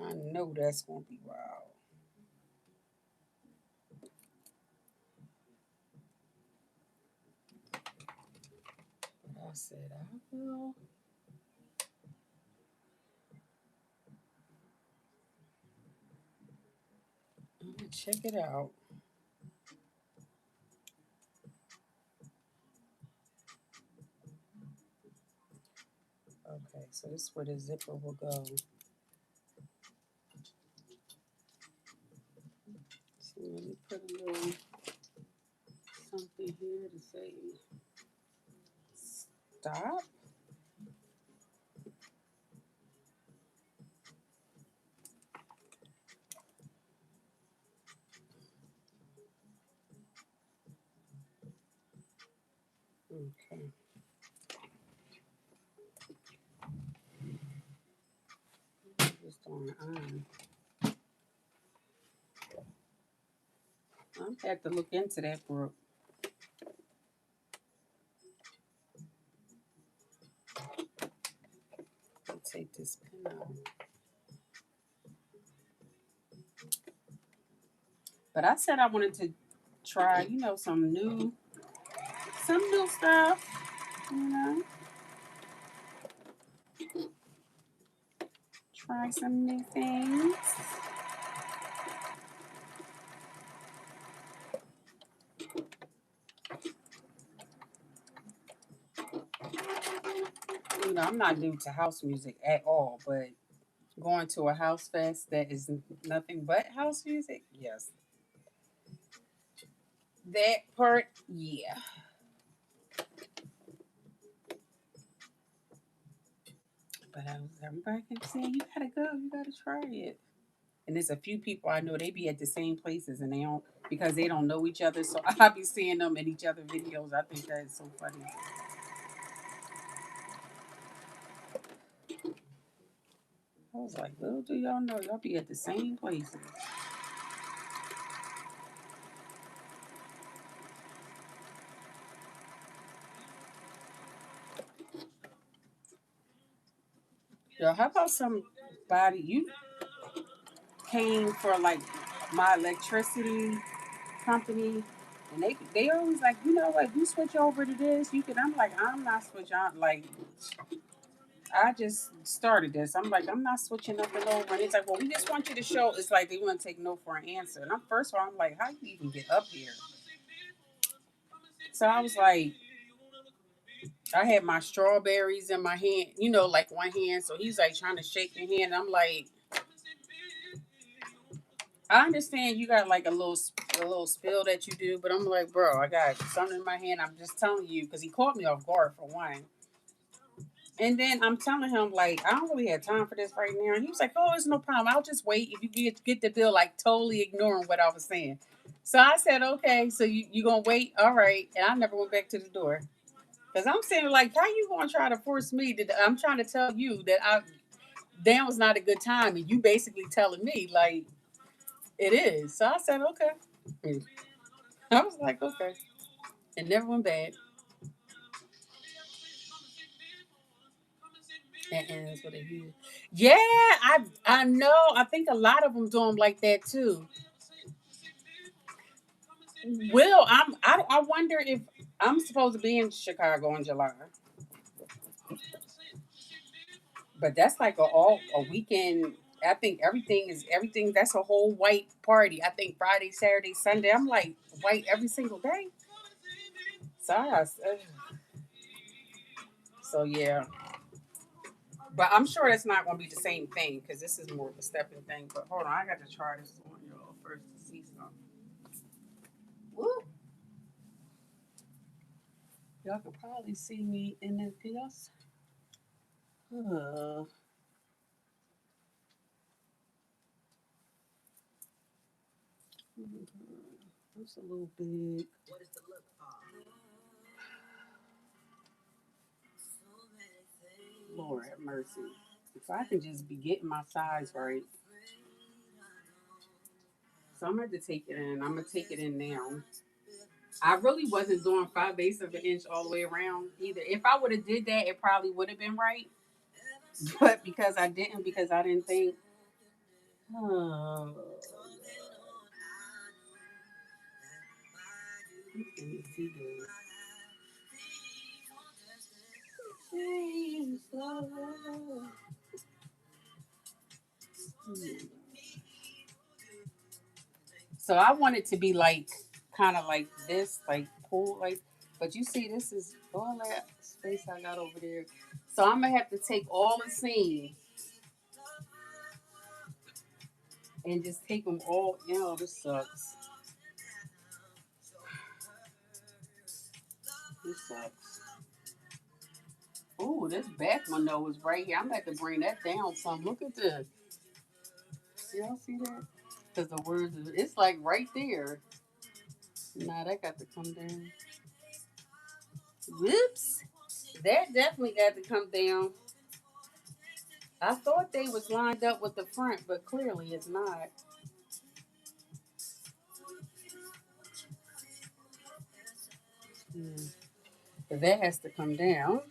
I know that's gonna be wild. But I said I will. I'm gonna check it out. Okay, so this is where the zipper will go. So let me put a little something here to say stop. Okay. Just on on. I'm have to look into that for. Take this pin out. But I said I wanted to try, some new stuff. You know, try some new things. I'm not new to house music at all, but going to a house fest that is nothing but house music, yes. That part, yeah. But everybody kept saying, you gotta go, you gotta try it. And there's a few people I know, they be at the same places and they don't, because they don't know each other. So I be seeing them in each other videos. I think that is so funny. I was like, little do y'all know, y'all be at the same places. Yo, how about somebody you came for like my electricity company, and they always like, what, you switch over to this, you can. I'm like, I'm not switching on. Like, I just started this. I'm like, I'm not switching nothing over. And it's like, well, we just want you to show. It's like they want to take no for an answer. And I'm first of all, I'm like, how you even get up here? So I was like, I had my strawberries in my hand, like one hand. So he's like trying to shake your hand. I'm like, I understand you got like a little spill that you do, but I'm like, bro, I got something in my hand. I'm just telling you because he caught me off guard for one. And then I'm telling him like, I don't really have time for this right now. And he was like, oh, it's no problem. I'll just wait if you get the bill, like totally ignoring what I was saying. So I said, okay, so you gonna wait? All right. And I never went back to the door. Because I'm saying, like, how you gonna try to force me to I'm trying to tell you that damn was not a good time, and you basically telling me like it is. So I said, okay. I was like, okay. It never went bad. And that's what they use. Yeah, I know. I think a lot of them do them like that too. Well, I wonder if I'm supposed to be in Chicago in July, but that's like a weekend. I think everything. That's a whole white party. I think Friday, Saturday, Sunday. I'm like white every single day. So yeah, but I'm sure that's not going to be the same thing because this is more of a stepping thing. But hold on, I got to try this on y'all first to see something. Woo! Y'all can probably see me in the PS. That's a little big. Lord have mercy. If I can just be getting my size right. So I'm going to take it in. I'm going to take it in now. I really wasn't doing 5/8 of an inch all the way around either. If I would have did that, it probably would have been right. But because I didn't, because I didn't think, oh, let me see this. So I want it to be like, kind of like this, like pull, like. But you see, this is all that space I got over there. So I'm gonna have to take all the seams and just take them all. You know, this sucks. This sucks. Oh, this back one though is right here. I'm gonna have to bring that down some. Look at this. Y'all see that? Because the words, it's like right there. Nah, that got to come down. Whoops. That definitely got to come down. I thought they was lined up with the front, but clearly it's not. Hmm. But that has to come down.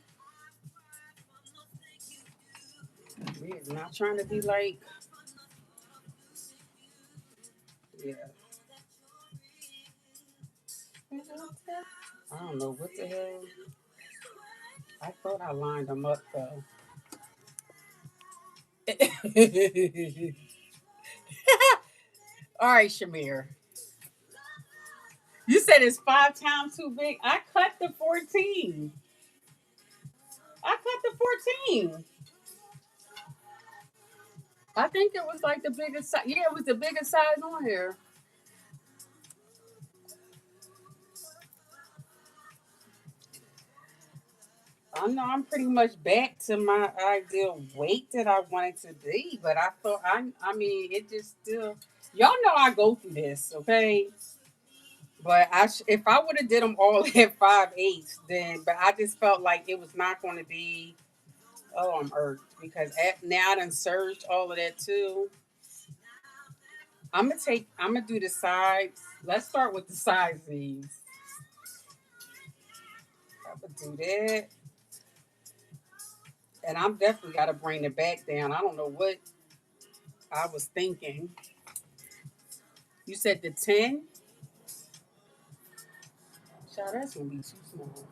We is not trying to be like, yeah. I don't know what the hell. I thought I lined them up though. All right, Shamir. You said it's 5 times too big. I cut the 14. I cut the 14. I think it was like the biggest size. Yeah, it was the biggest size on here. I know I'm pretty much back to my ideal weight that I wanted to be, but I thought I mean, it just still. Y'all know I go through this, okay? But if I would have did them all at 5/8, then but I just felt like it was not going to be. Oh, I'm irked because now I done surged all of that too. I'm gonna do the sides. Let's start with the side Z's. I'm gonna do that, and I'm definitely got to bring the back down. I don't know what I was thinking. You said the 10. Child, that's gonna be too small.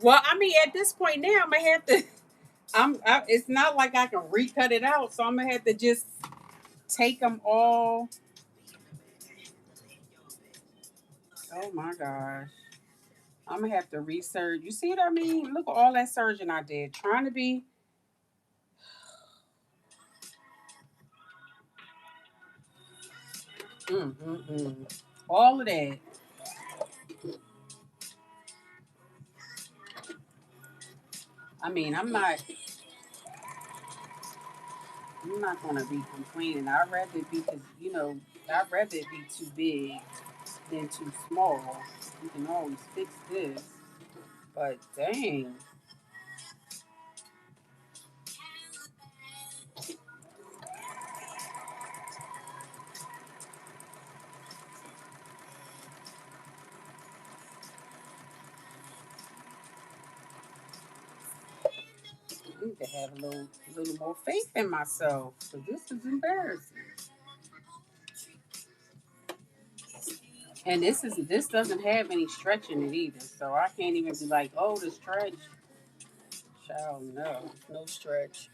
Well, I mean, at this point now, I'm gonna have to. It's not like I can recut it out, so I'm gonna have to just take them all. Oh my gosh. I'm gonna have to research. You see what I mean? Look at all that surgeon I did, trying to be. All of that. I mean, I'm not gonna be complaining. I'd rather it be, because I'd rather it be too big than too small. You can always fix this, but dang. I need to have a little more faith in myself. So this is embarrassing. And this doesn't have any stretch in it either. So I can't even be like, oh, the stretch. Child, no, no stretch.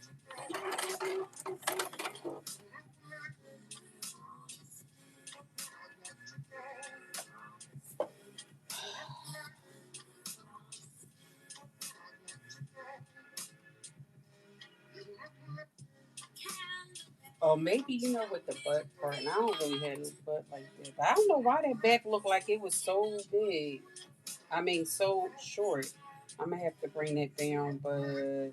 Or maybe with the butt part. And I don't really have no butt like that. But I don't know why that back looked like it was so big. I mean, so short. I'm gonna have to bring that down, but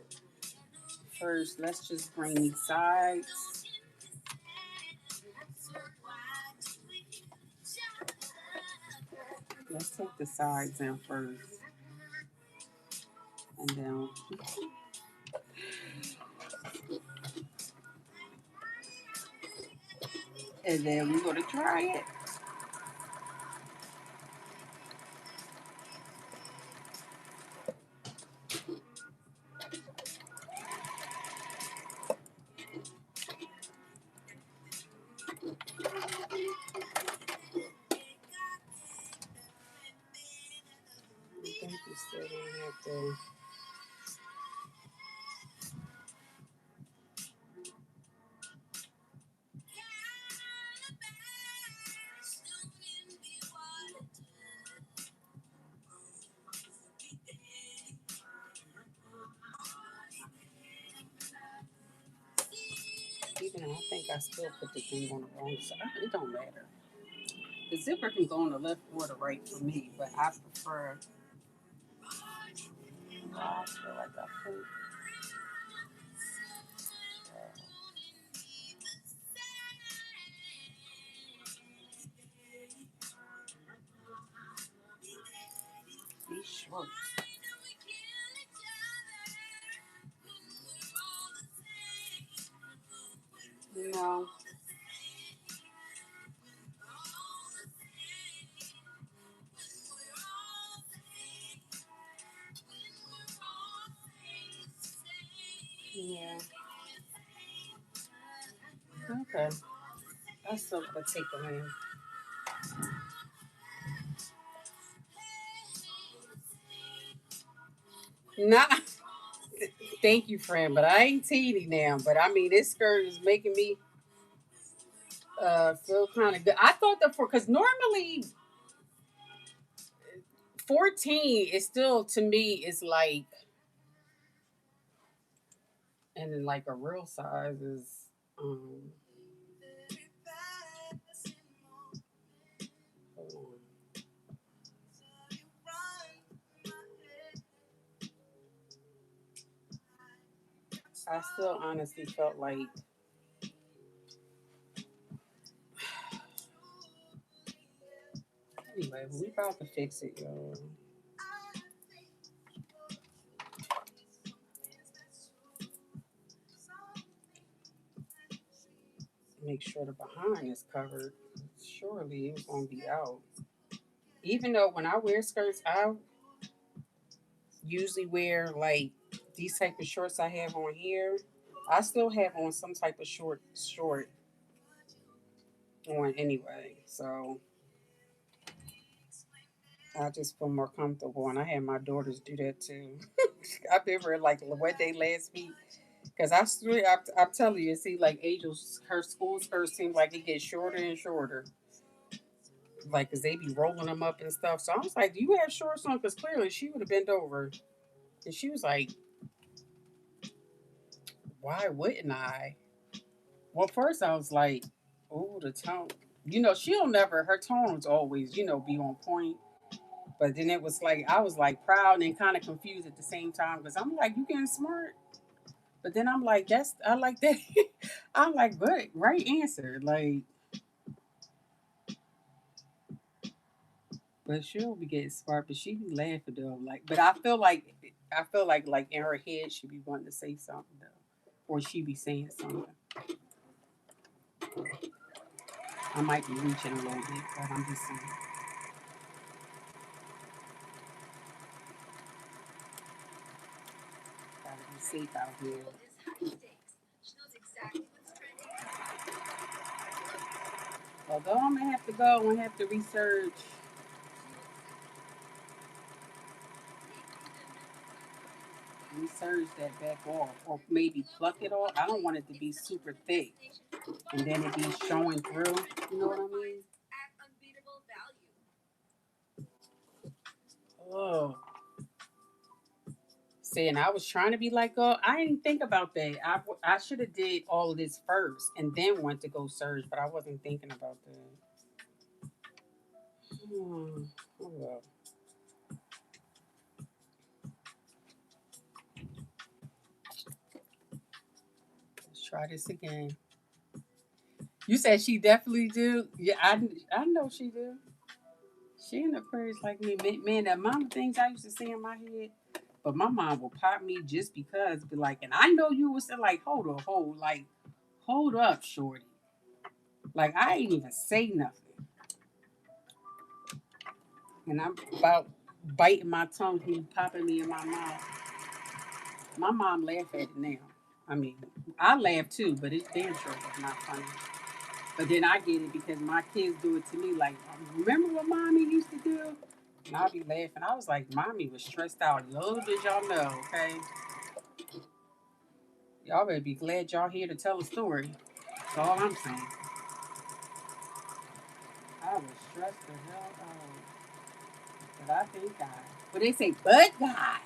first, let's just bring these sides. Let's take the sides in first, and then we're gonna try it. I think you still don't have to. Even though I think I still put the thing on the wrong side. It don't matter. The zipper can go on the left or the right for me, but I prefer. I feel like I put. These shorts. No. Yeah. Okay. I still gotta take them in. Nah. Thank you, friend. But I ain't teeny now. But I mean, this skirt is making me feel kind of good. I thought that for because normally 14 is still to me is like, and then like a real size is um. Hold on. I still honestly felt like anyway, we about to fix it, y'all. Make sure the behind is covered. Surely it was gonna be out. Even though when I wear skirts, I usually wear like these type of shorts I have on here. I still have on some type of short on anyway. So I just feel more comfortable, and I had my daughters do that too. I remember like what day last week. Cause I swear, I'm telling you, see, like Angel's, her school skirts seem like it gets shorter and shorter. Like, cause they be rolling them up and stuff. So I was like, "Do you have shorts on?" Cause clearly she would have bent over, and she was like, "Why wouldn't I?" Well, first I was like, "Oh, the tone." You know, she'll never. Her tones always, be on point. But then it was like I was like proud and kind of confused at the same time because I'm like, "You getting smart?" But then I'm like, "That's I like that." I'm like, "But right answer." Like, but she'll be getting smart, but she be laughing though. Like, but I feel like in her head she be wanting to say something though, or she be saying something. I might be reaching a little bit, but I'm just saying. Gotta be safe out here. Although I'm gonna have to go and have to research that back off, or maybe pluck it off. I don't want it to be super thick, and then it be showing through. You know what I mean? Oh, saying I was trying to be like, oh, I didn't think about that. I should have did all of this first and then went to go search, but I wasn't thinking about that. Oh well, let's try this again. You said she definitely do. Yeah, I know she do. She in Aquarius like me. Man, the amount of things I used to say in my head. But my mom will pop me just because, be like, and I know you was like, hold up, shorty. Like, I ain't even say nothing. And I'm about biting my tongue, he popping me in my mouth. My mom laugh at it now. I mean, I laugh too, but it's damn sure it's not funny. But then I get it because my kids do it to me. Like, remember what mommy used to do? And I'll be laughing. I was like, mommy was stressed out. Little did y'all know, okay? Y'all better be glad y'all here to tell a story. That's all I'm saying. I was stressed the hell out. But I thank God. But they say, but God.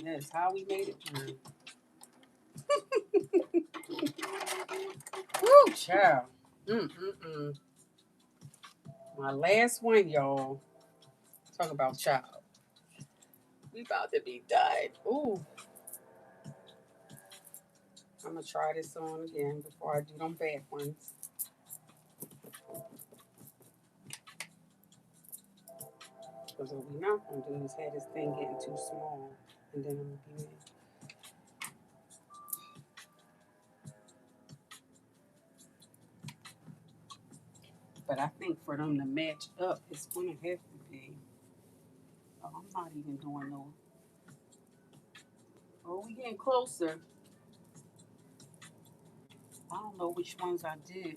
That's how we made it through. Woo, child. Mm-mm-mm. My last one, y'all. Talk about child. We about to be done. Ooh. I'm going to try this on again before I do them bad ones. Because what we're not going to do is have this thing getting too small. And then I'm going to be mad. But I think for them to match up, it's going to have to be. Oh, I'm not even doing no. Oh, we getting closer. I don't know which ones I did.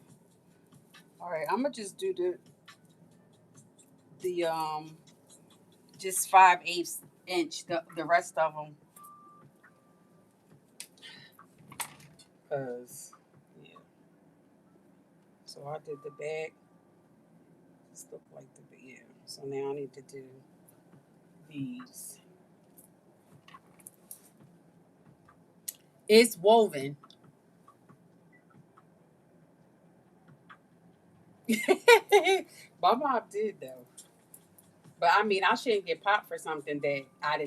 All right, I'm gonna just do the just 5/8 inch. The rest of them, cause yeah. So I did the back. Just look like the yeah. So now I need to do these. It's woven. My mom did though. But I mean, I shouldn't get popped for something that I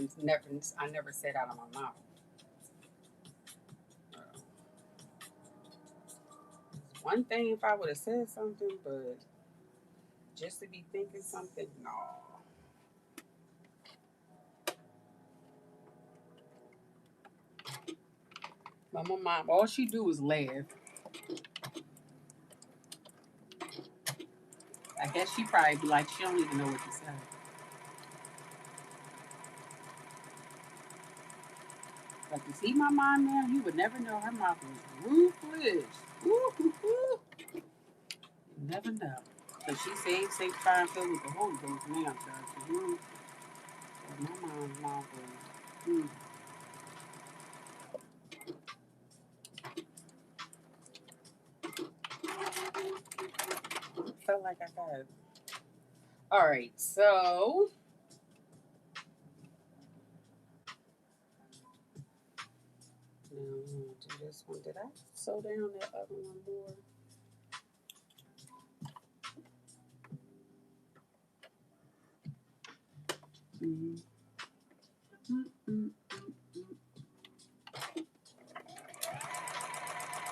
never said out of my mouth. One thing if I would have said something, but just to be thinking something, no. But my mom, all she do is laugh. I guess she probably be like, she don't even know what to say. But to see my mom now, you would never know her mouth was ruthless. Woo, woo, woo. You never know. But she saved, safe, trying to fill with the Holy Ghost now, child. But my mom's mouth was, felt like I got it. All right, so now I'm gonna do this one. Did I sew down that other one more? Mm-hmm. Mm-mm.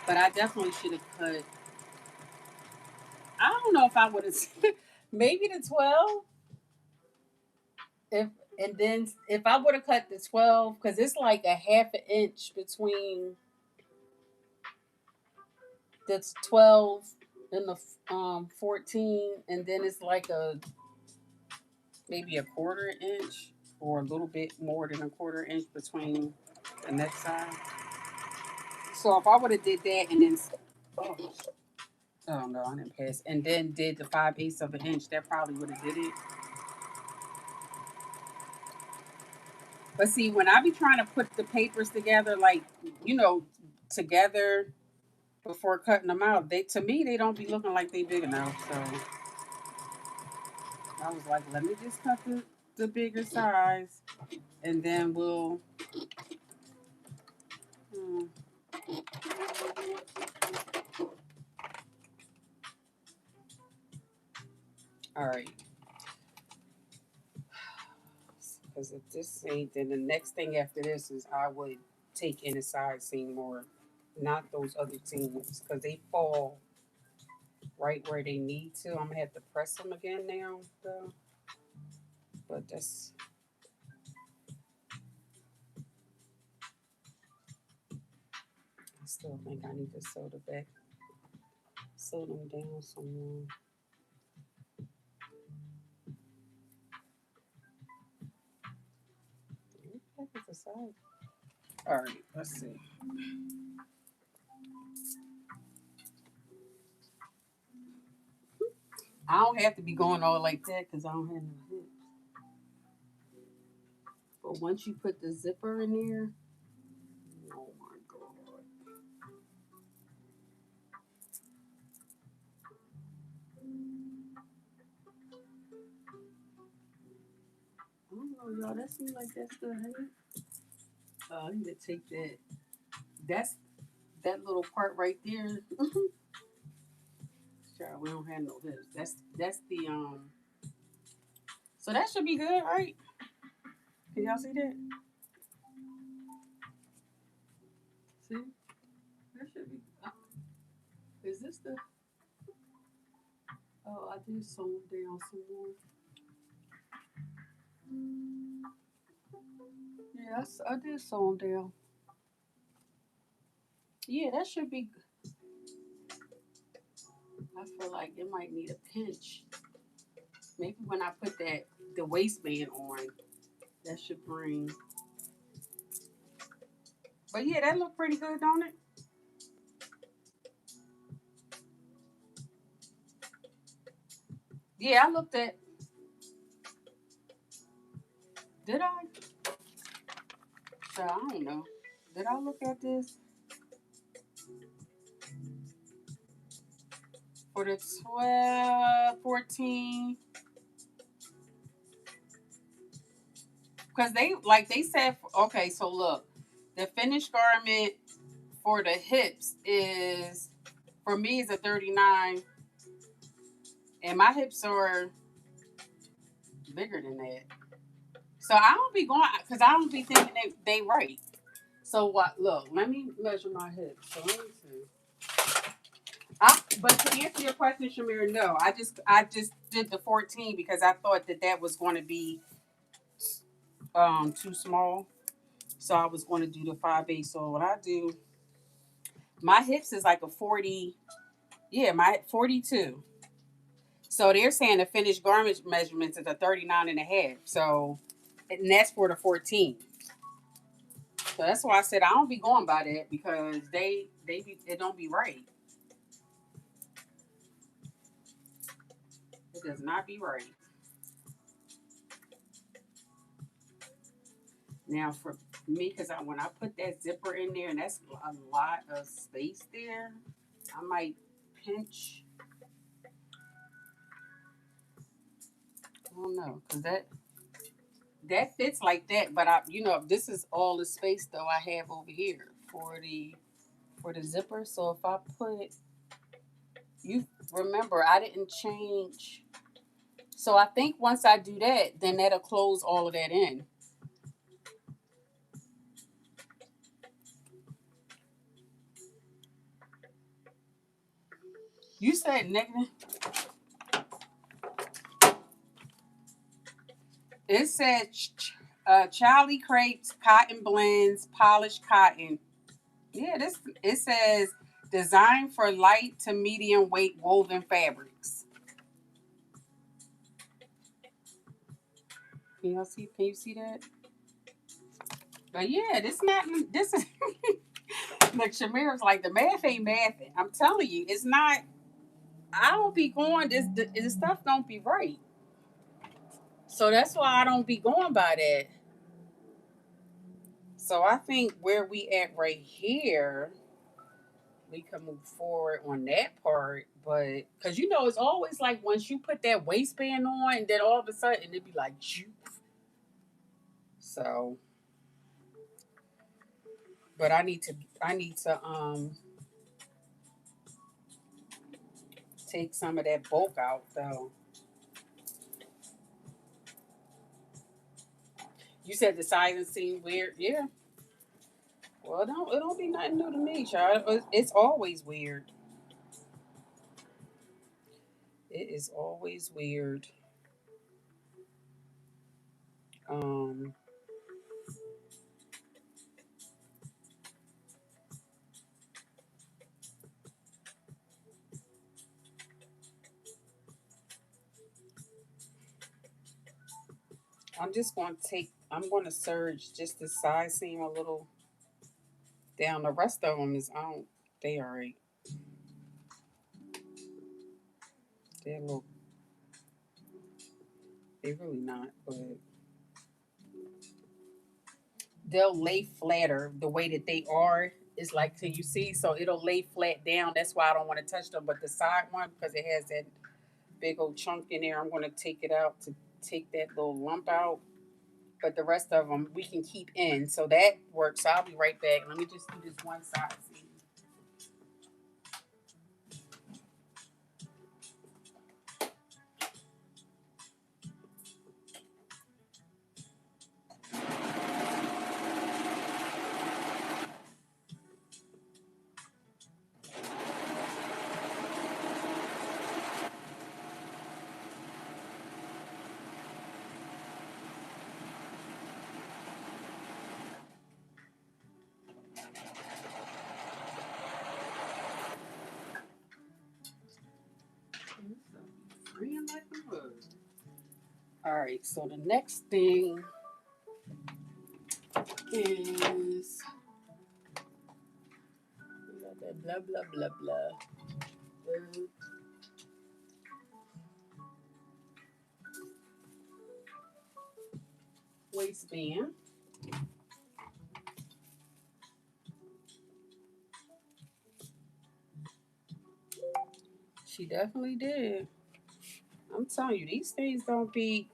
But I definitely should have cut. I don't know if I would have. Maybe the 12. If and then if I would have cut the 12, because it's like a half an inch between the 12 and the 14, and then it's like a maybe a quarter inch or a little bit more than a quarter inch between the next side. So if I would have did that and then oh, oh no, I didn't pass, and then did the 5/8 of an inch, that probably would have did it. But see, when I be trying to put the papers together, like you know, together before cutting them out, they to me they don't be looking like they big enough. So I was like, let me just cut the bigger size, and then we'll. Hmm, all right, because if this ain't, then the next thing after this is I would take in the side seam more, not those other seams, because they fall right where they need to. I'm gonna have to press them again now, though. But that's, I still think I need to sew them down some more. What the heck is the side? All right, let's see. I don't have to be going all like that because I don't have no hips. But once you put the zipper in there, oh my god. I don't know, y'all. That seems like that's the head. I need to take that. That's that little part right there. Child, we don't have no hips. That's the So that should be good, right? Can y'all see that? See? That should be. Is this the? Oh, I did sew them down some more. Yes, I did sew them down. Yeah, that should be. I feel like it might need a pinch. Maybe when I put the waistband on, that should bring. But yeah, that look pretty good, don't it? Yeah, I looked at. Did I? So I don't know. Did I look at this for the 12, 14? Because they said, okay, so look, the finished garment for the hips is, for me, is a 39, and my hips are bigger than that. So I don't be going, because I don't be thinking they right. So what? Look, let me measure my hips. So let me see. But to answer your question, Shamir, no, I just did the 14 because I thought that was going to be too small. So I was going to do the 5/8. So what I do, my hips is like a 40. Yeah, my 42. So they're saying the finished garment measurements is a 39 and a half. So, and that's for the 14. So that's why I said I don't be going by that because it don't be right. It does not be right. Now for me, because when I put that zipper in there, and that's a lot of space there, I might pinch. I don't know, because that fits like that. But this is all the space though I have over here for the zipper. So if I put, you remember I didn't change. So I think once I do that, then that'll close all of that in. You said negative. It said Charlie crepes, cotton blends, polished cotton. Yeah, this it says designed for light to medium weight woven fabrics. Can you see that? But yeah, this is like Shamir's like the math ain't mathing. I'm telling you, it's not. I don't be going this stuff don't be right. So that's why I don't be going by that. So I think where we at right here, we can move forward on that part. But because it's always like once you put that waistband on, and then all of a sudden it'd be like, shoot. So, but I need to take some of that bulk out though. You said the sizing seemed weird, yeah. Well, it don't be nothing new to me, child. It's always weird. It is always weird. Um, I'm just going to take, I'm going to serge just the side seam a little down. The rest of them is, I don't, they are right. They're a little, they really not, but they'll lay flatter the way that they are. Is like, can you see? So it'll lay flat down. That's why I don't want to touch them. But the side one, because it has that big old chunk in there, I'm going to take it out to take that little lump out. But the rest of them we can keep in. So that works. So I'll be right back. Let me just do this one side. See. All right, so the next thing is blah blah blah blah. The waistband. She definitely did. I'm telling you, these things don't be.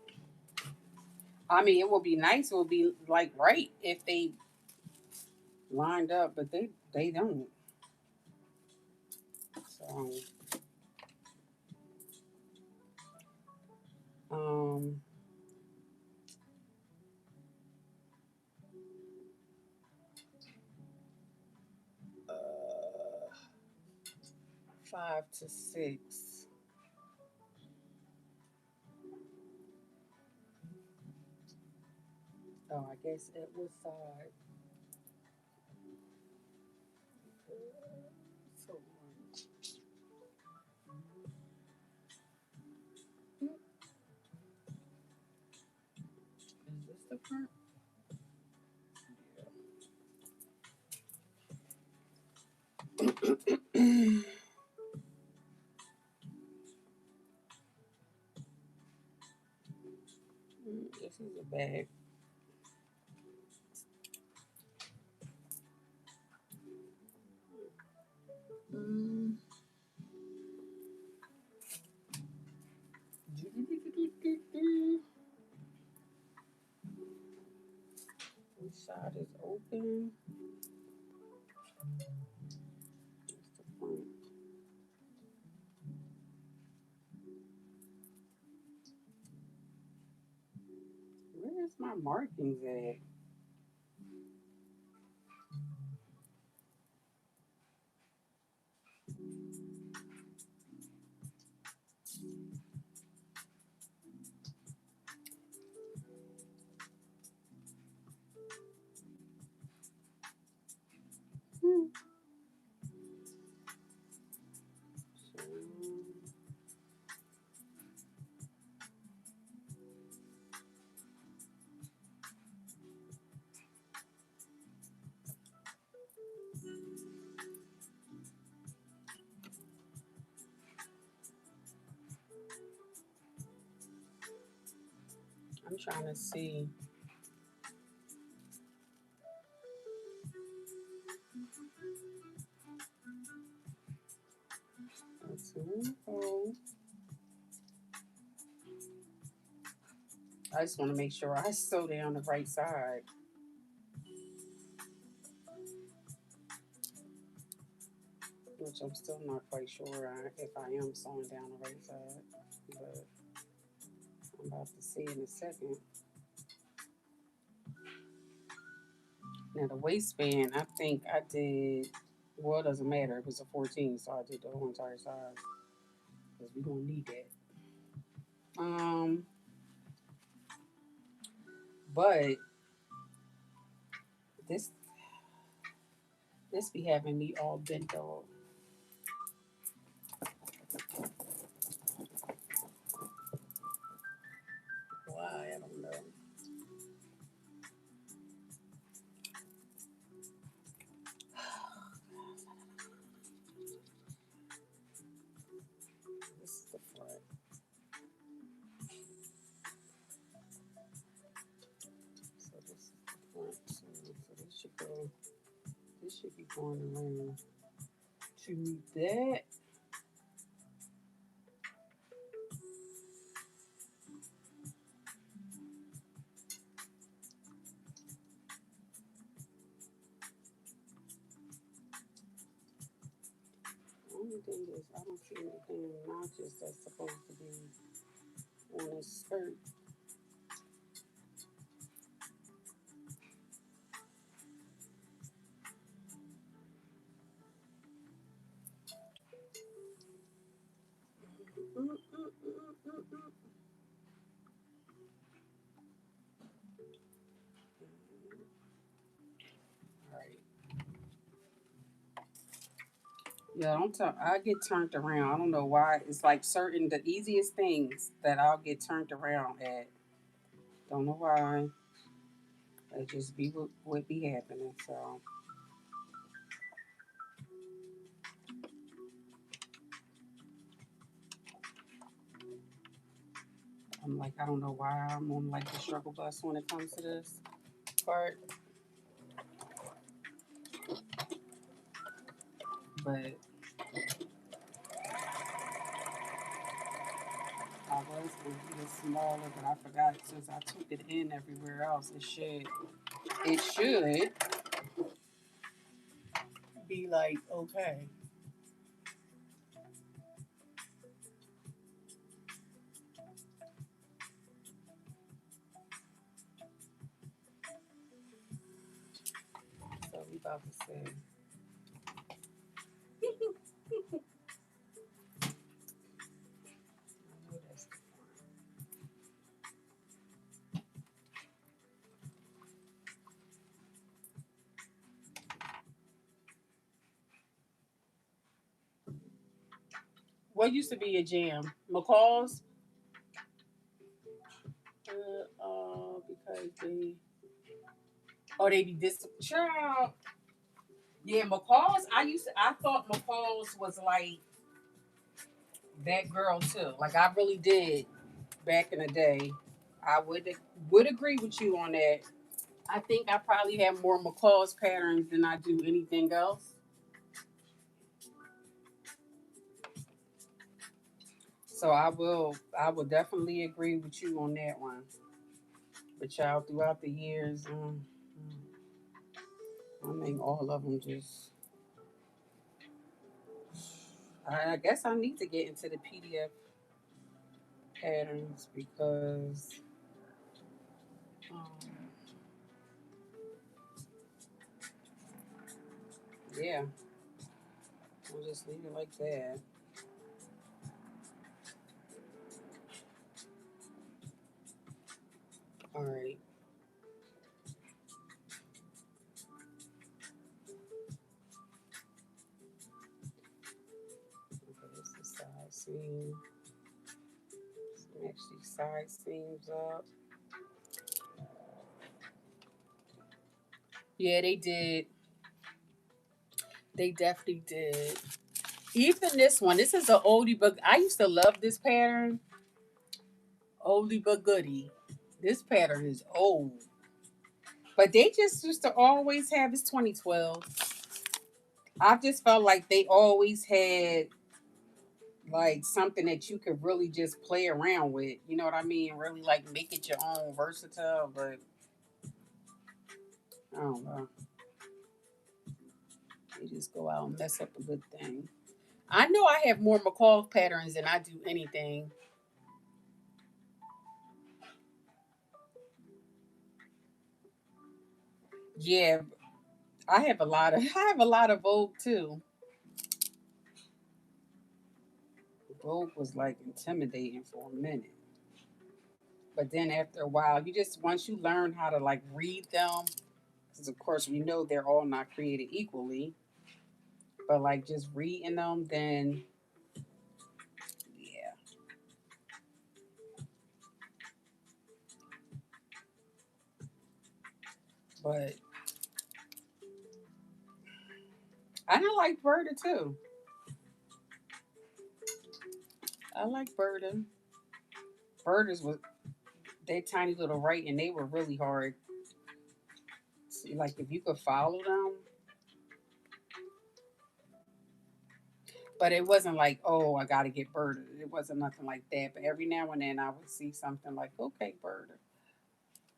I mean, it will be nice. It will be like right if they lined up, but they don't. So, um, 5 to 6. Oh, I guess it was side. So, is this the front? This is a bag. Mm. Which side is open? That's the front. Where's my markings at? Hmm. So, I'm trying to see. Oh, I just want to make sure I sew down the right side, which I'm still not quite sure if I am sewing down the right side, but I'm about to see in a second. Now the waistband, I think I did. Well, it doesn't matter. It was a 14, so I did the whole entire size because we're gonna need that. Um, but this this be having me all bent over. Why? I don't know. This is the front. So this is the front too. So this should go. This should be going around to that. The only thing is, I don't see anything notches that's supposed to be on his skirt. All right. Yeah, don't tell. I get turned around. I don't know why. It's like certain the easiest things that I'll get turned around at. Don't know why. It just be what be happening. So I'm like, I don't know why I'm on like the struggle bus when it comes to this part. But I was going to get smaller, but I forgot since I took it in everywhere else. It should be like okay. So we about to say. I know that's the front. What used to be a jam? McCall's. Because they be this child. Yeah, McCall's. I thought McCall's was like that girl too. Like I really did back in the day. I would agree with you on that. I think I probably have more McCall's patterns than I do anything else. So I will definitely agree with you on that one. But y'all throughout the years, I mean all of them just. I guess I need to get into the PDF patterns because um, yeah, we'll just leave it like that. All right. Okay, this is side seam. Match these side seams up. Yeah, they did. They definitely did. Even this one, this is an oldie but I used to love this pattern. Oldie but goodie. This pattern is old. But they just used to always have it's 2012. I just felt like they always had like something that you could really just play around with. You know what I mean? Really like make it your own, versatile. But I don't know. They just go out and mess up a good thing. I know I have more McCall patterns than I do anything. Yeah, I have a lot of I have a lot of Vogue too. Vogue was like intimidating for a minute. But then after a while, you just once you learn how to like read them, because of course we know they're all not created equally, but like just reading them, then yeah. But I don't like Berta too. I like Berta. Bertas was they tiny little right, and they were really hard. See, like if you could follow them, but it wasn't like, oh, I got to get Berta. It wasn't nothing like that. But every now and then I would see something like, okay, Berta,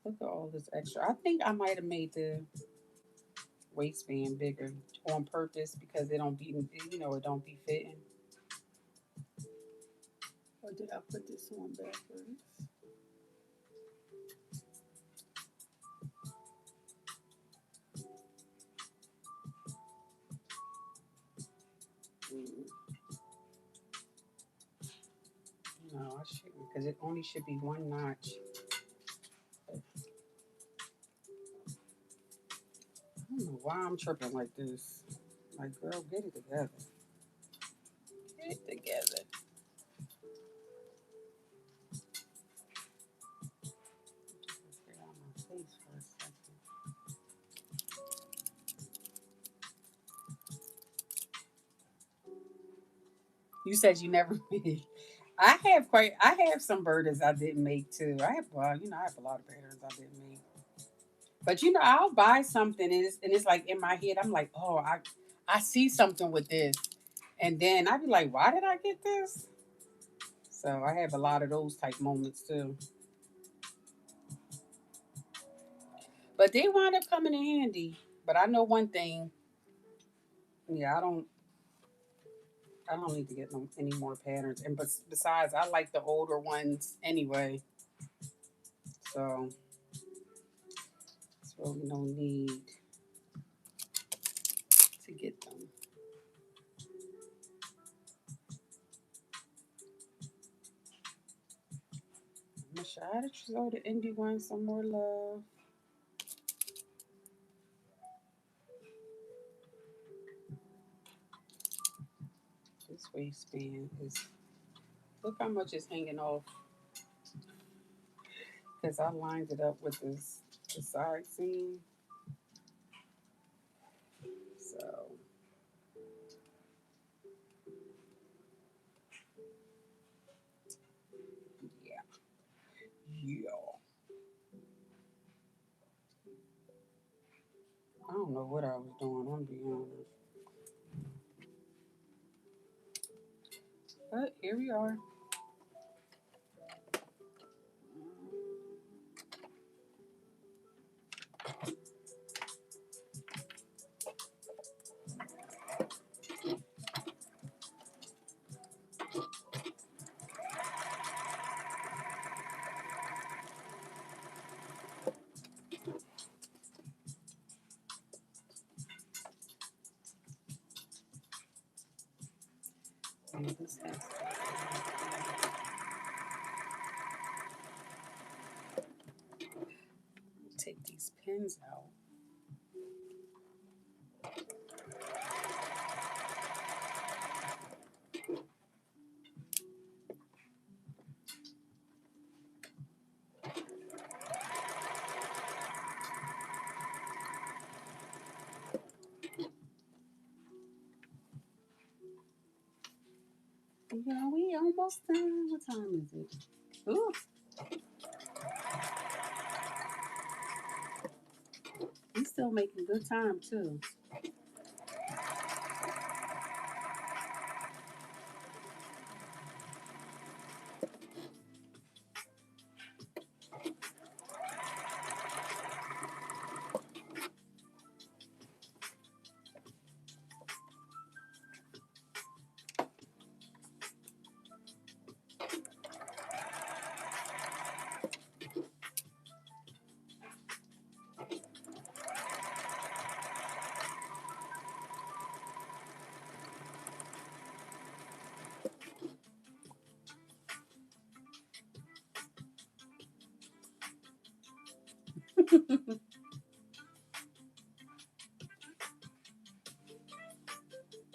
look at all this extra. I think I might have made the waistband bigger on purpose because it don't be, it don't be fitting. Or did I put this on backwards? Mm, no, I shouldn't because it only should be one notch. I don't know why I'm tripping like this. Like, girl, get it together. Get it together. Let's get out my face for a second. You said you never made. I have some burdens I didn't make too. I have a lot of patterns I didn't make. But I'll buy something and it's like in my head, I'm like, oh, I see something with this. And then I'd be like, why did I get this? So I have a lot of those type moments too. But they wind up coming in handy. But I know one thing, yeah, I don't need to get any more patterns. And besides, I like the older ones anyway. So it's really no need to get them. I'm gonna try to show the indie one some more love. This waistband is look how much is hanging off because I lined it up with the side seam. So yeah, yeah. I don't know what I was doing. I'm being honest, but here we are. And this has to take these pins out. Yeah, we almost done. What time is it? Ooh, we still making good time too.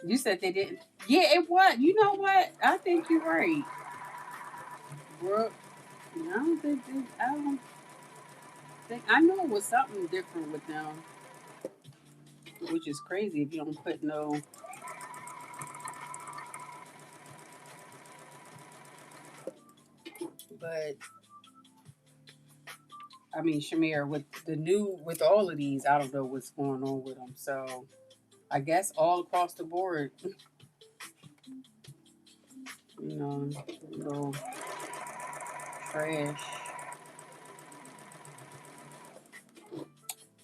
You said they didn't. Yeah, it was. You know what? I think you're right. Brooke, I don't think they, I don't think I know it was something different with them, which is crazy if you don't put no. But I mean, Shamir, with the new with all of these, I don't know what's going on with them. So I guess all across the board, you know, little trash.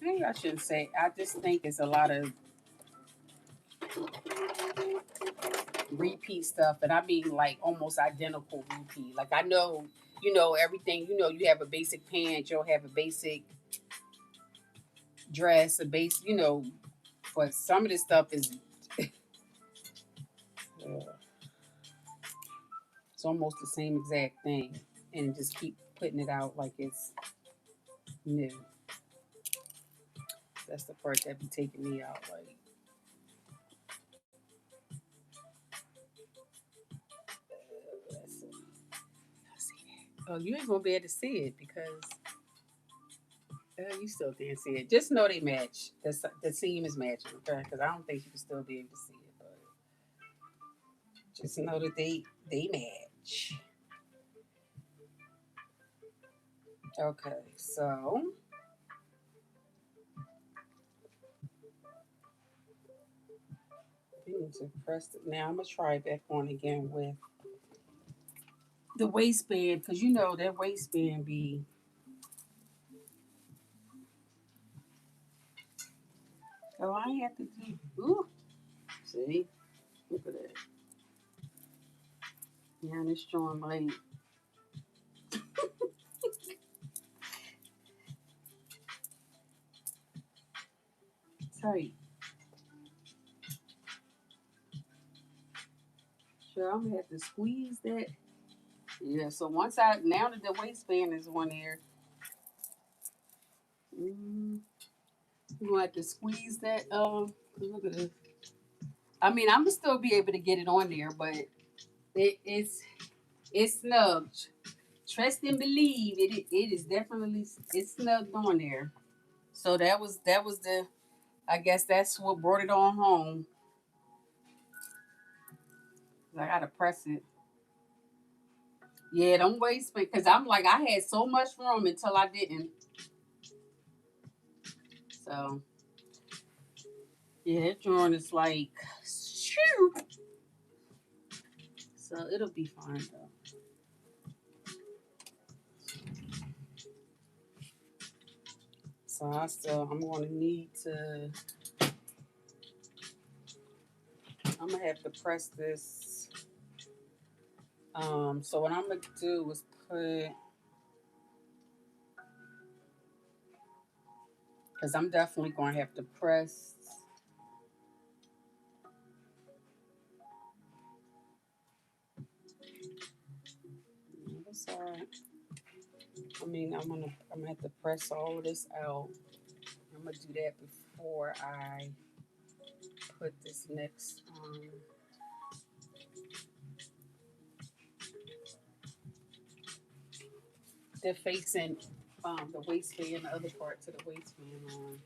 Maybe I shouldn't say. I just think it's a lot of repeat stuff, and I mean like almost identical repeat. Like I know, you know everything. You know, you have a basic pant, you'll have a basic dress, a base. You know, but some of this stuff is it's almost the same exact thing, and just keep putting it out like it's new. That's the part that be taking me out. Like, let's see. Oh, you ain't gonna be able to see it because you still can't see it. Just know they match. The seam is matching, okay? Because I don't think you can still be able to see it, but just know that they match. Okay, so we need to press it. Now I'm gonna try it back on again with the waistband because you know that waistband be. Oh, I ain't have to do. Ooh, see, look at that. Now it's showing like tight. So I'm gonna have to squeeze that. Yeah. So once I now that the waistband is on there, mm, you gonna have to squeeze that. Look at this. I mean, I'm gonna still be able to get it on there, but it's snug. Trust and believe it is definitely it's snugged on there. So that was the I guess that's what brought it on home. I gotta press it. Yeah, don't waste it because I'm like I had so much room until I didn't. So yeah, that drawing is like shoo. So it'll be fine though. So I'm gonna need to I'm gonna have to press this. So what I'm gonna do is put because I'm definitely gonna have to press. What's that? I mean, I'm gonna have to press all of this out. I'm gonna do that before I put this next. They're facing the waistband, the other part to the waistband on.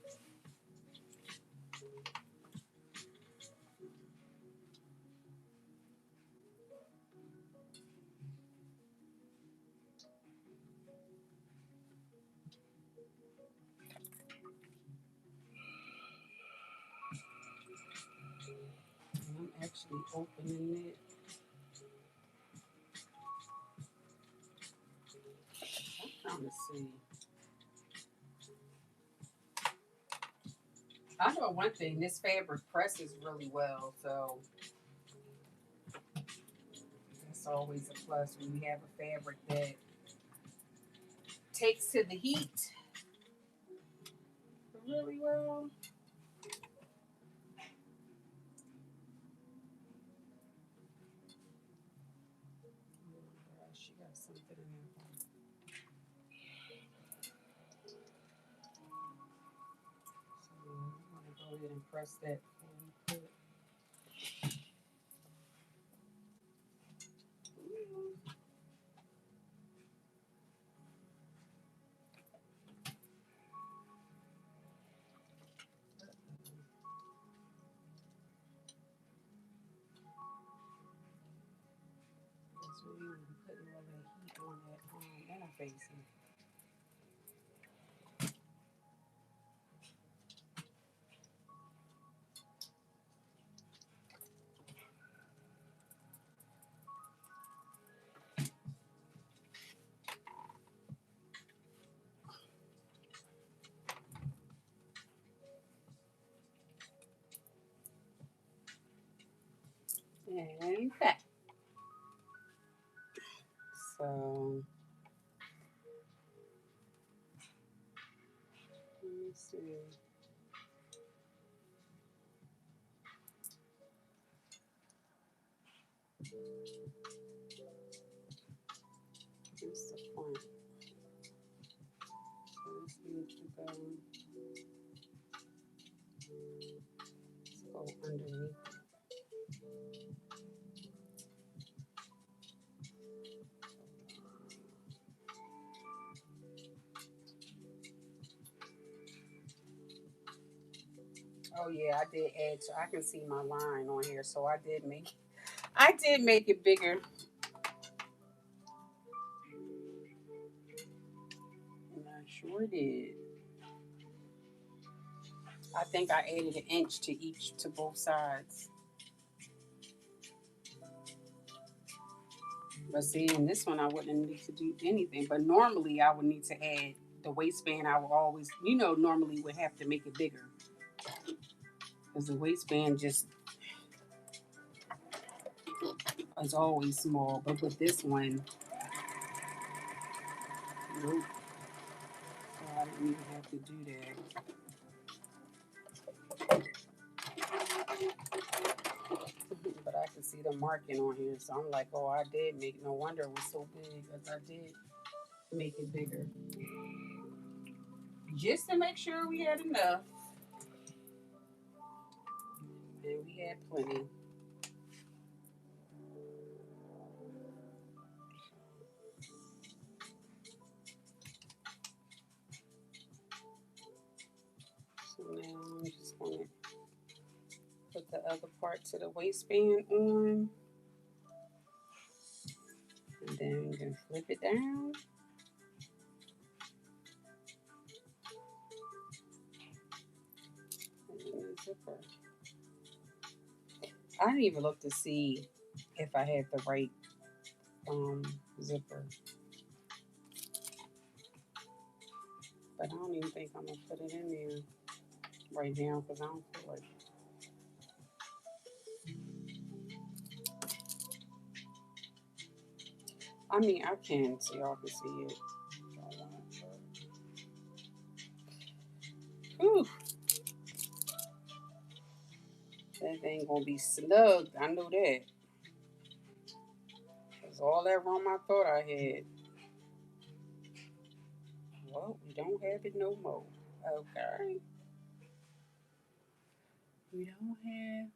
And I'm actually opening it. I'm trying to see. I know one thing. This fabric presses really well, so that's always a plus when you have a fabric that takes to the heat really well. Oh my gosh, she got something in there. ahead and press that before we put. Because we were putting all that heat on that interfacing. And that. So let me see. Here's the front. So this needs to go. Let's go underneath. Oh yeah, I did add. I can see my line on here, so I did make it bigger. And I sure did. I think I added an inch to both sides. But see, in this one, I wouldn't need to do anything. But normally, I would need to add the waistband. I would always, normally would have to make it bigger because the waistband just is always small. But with this one, nope. So I didn't even have to do that. But I can see the marking on here, so I'm like, oh, I did make. No wonder it was so big because I did make it bigger just to make sure we had enough, and we had plenty. So now I'm just gonna put the other part to the waistband on, and then you can flip it down. And then the zipper. I didn't even look to see if I had the right zipper, but I don't even think I'm gonna put it in there right now because I don't feel like. I mean, I can so y'all can see it. Whew, that thing gonna be slugged. I know that. Cause all that room I thought I had. Well, we don't have it no more. Okay. We don't have.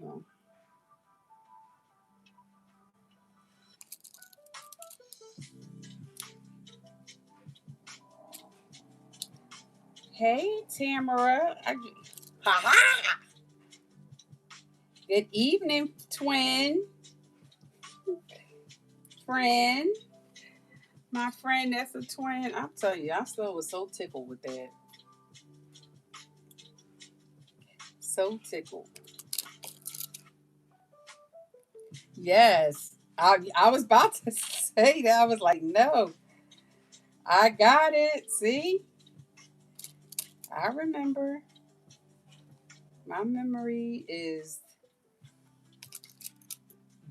Well, hey, Tamara. Ha ha. Good evening, twin friend. My friend that's a twin. I'll tell you, I still was so tickled with that. So tickled. Yes. I was about to say that. I was like, no, I got it. See? I remember. My memory is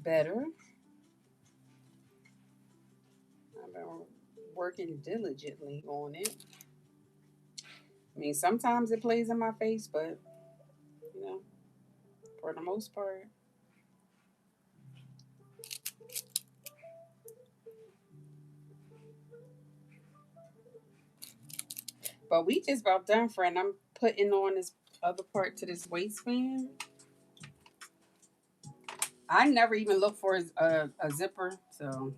better. I've been working diligently on it. I mean, sometimes it plays in my face, but, you know, for the most part. But we just about done, friend. I'm putting on this other part to this waistband. I never even look for a zipper, so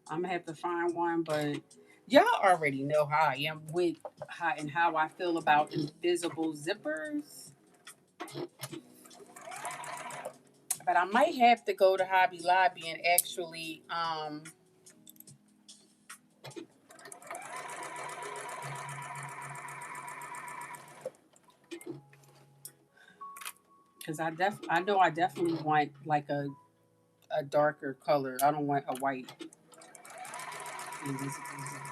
I'm gonna have to find one. But y'all already know how I am with how I feel about invisible zippers. But I might have to go to Hobby Lobby and actually because I know I definitely want like a darker color. I don't want a white invisible zipper.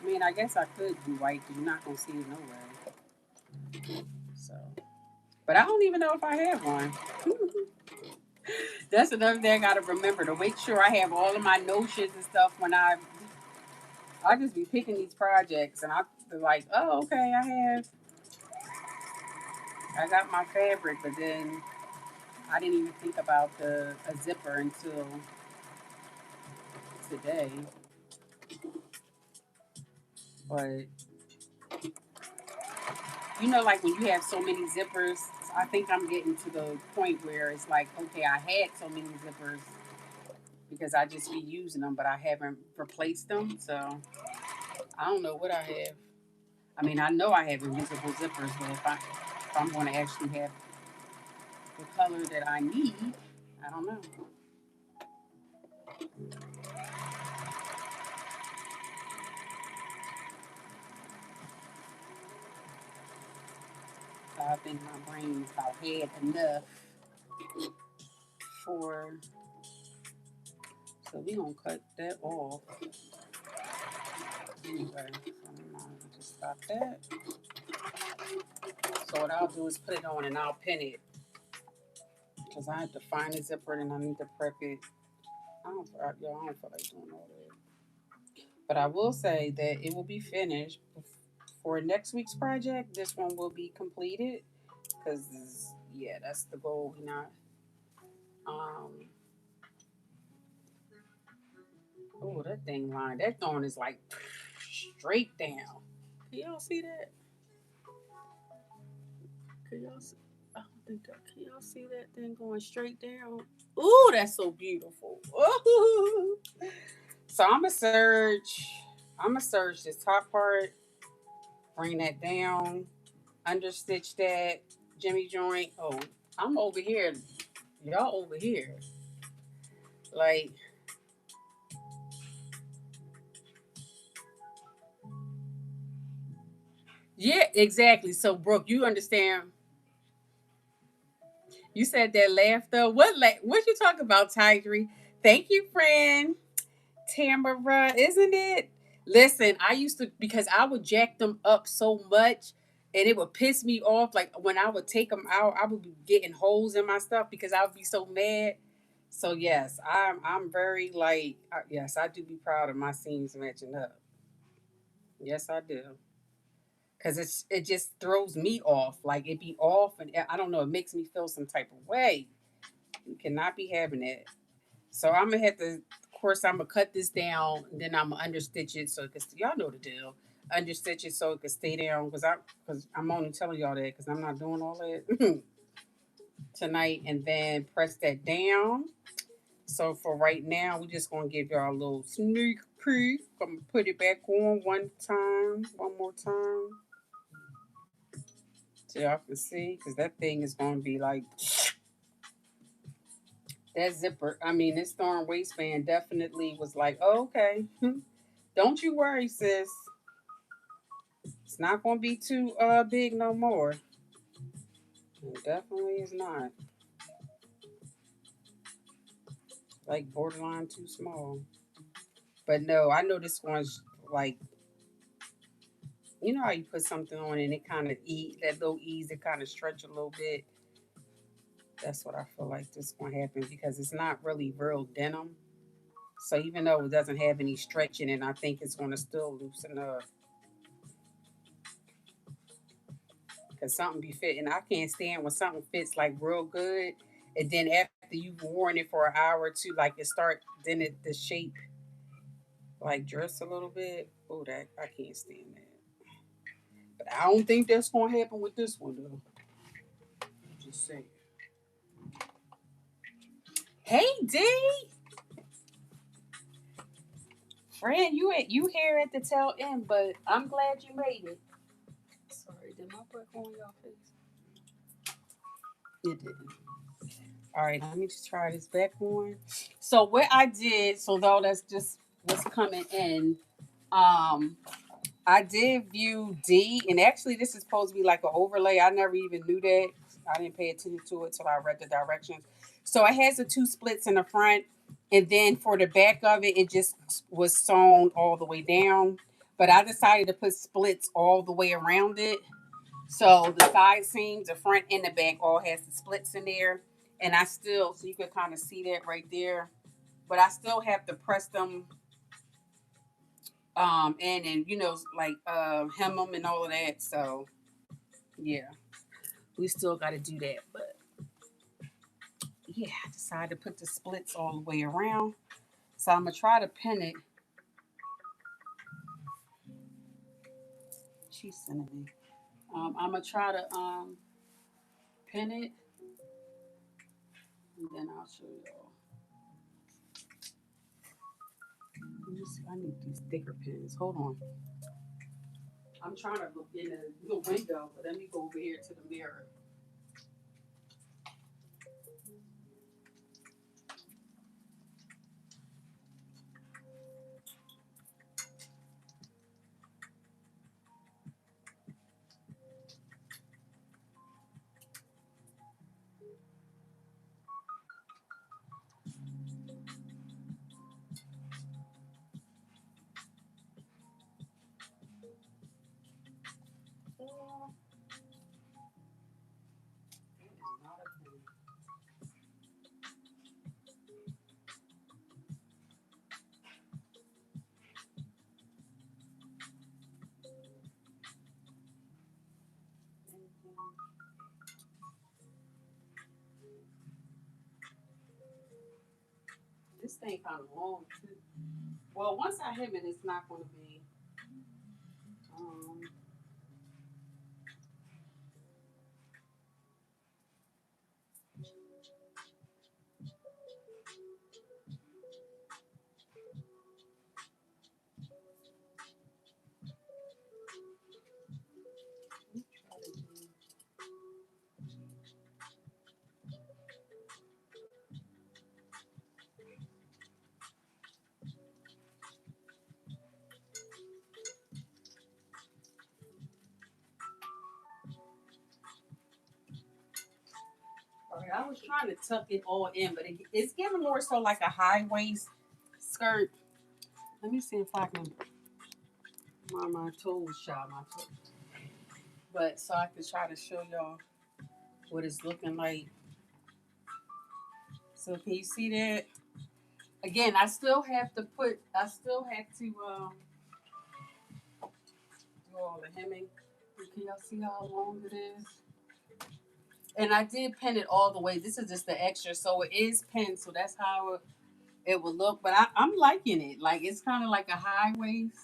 I mean, I guess I could do white because you're not gonna see it nowhere. So, but I don't even know if I have one. That's another thing I gotta remember to make sure I have all of my notions and stuff when I just be picking these projects and I be like, oh okay, I got my fabric, but then I didn't even think about the a zipper until today. But you know, like when you have so many zippers, I think I'm getting to the point where it's like, okay, I had so many zippers because I just be using them, but I haven't replaced them. So I don't know what I have. I mean, I know I have invisible zippers, but if I'm going to actually have the color that I need, I don't know. So I think my brain is about had enough for. So we gonna cut that off anyway. So I'm gonna just stop that. So what I'll do is put it on and I'll pin it because I have to find a zipper and I need to prep it. I don't feel like doing all that. But I will say that it will be finished for next week's project. This one will be completed because yeah, that's the goal. We not um. Oh, that thing line. That thorn is like straight down. Can y'all see that? Can y'all see? I don't think that. Can y'all see that thing going straight down? Ooh, that's so beautiful. Ooh. So I'm gonna serge this top part, bring that down, understitch that Jimmy joint. Oh, I'm over here. Y'all over here. Like, yeah, exactly. So, Brooke, you understand? You said that laughter. What you talk about, Tyree? Thank you, friend. Tamara, isn't it? Listen, I used to because I would jack them up so much and it would piss me off. Like when I would take them out, I would be getting holes in my stuff because I would be so mad. So yes, I'm very like yes, I do be proud of my seams matching up. Yes, I do. Cause it just throws me off. Like it be off, and I don't know. It makes me feel some type of way. You cannot be having it. So I'm gonna have to, of course, I'm gonna cut this down, and then I'm gonna understitch it so it can. Y'all know the deal. Understitch it so it can stay down because I'm only telling y'all that because I'm not doing all that tonight, and then press that down. So for right now, we're just gonna give y'all a little sneak peek. I'm gonna put it back on one more time, so y'all can see because that thing is gonna be like that zipper. I mean, this darn waistband definitely was like, oh, okay. Don't you worry, sis. It's not gonna be too big no more. It definitely is not. Like borderline too small. But no, I know this one's like you know how you put something on and it kind of that little ease, it kind of stretch a little bit. That's what I feel like this gonna happen because it's not really real denim. So even though it doesn't have any stretch in it, I think it's gonna still loosen up because something be fitting. I can't stand when something fits like real good, and then after you've worn it for an hour or two, like it start then the shape. like dress a little bit. Oh, that I can't stand that. But I don't think that's gonna happen with this one though. Just saying. Hey D, friend, you here at the tail end, but I'm glad you made it. Sorry, did my butt go on your face? It didn't. All right, let me just try this back one. So what I did, so though that's just what's coming in. Um, I did view D, and actually this is supposed to be like an overlay. I never even knew that. I didn't pay attention to it till I read the directions. So it has the two splits in the front, and then for the back of it, it just was sewn all the way down. But I decided to put splits all the way around it. So the side seams, the front and the back, all has the splits in there. And I still, so you can kind of see that right there. But I still have to press them and like hem them and all of that. So yeah, we still got to do that. But yeah, I decided to put the splits all the way around. So I'm gonna try to pin it. She's sending me. I'm gonna try to pin it, and then I'll show y'all. I need these thicker pins. Hold on. I'm trying to look in the window, but let me go over here to the mirror. This thing kind of long too. Well, once I hem it, it's not going to be. Um, all right, I was trying to tuck it all in, but it's giving more so like a high waist skirt. Let me see if I can. My toes shot my toes, but so I can try to show y'all what it's looking like. So can you see that? Again, I still have to put. I still have to do all the hemming. Can y'all see how long it is? And I did pin it all the way. This is just the extra, so it is pinned. So that's how it would look. But I'm liking it. Like it's kind of like a high waist.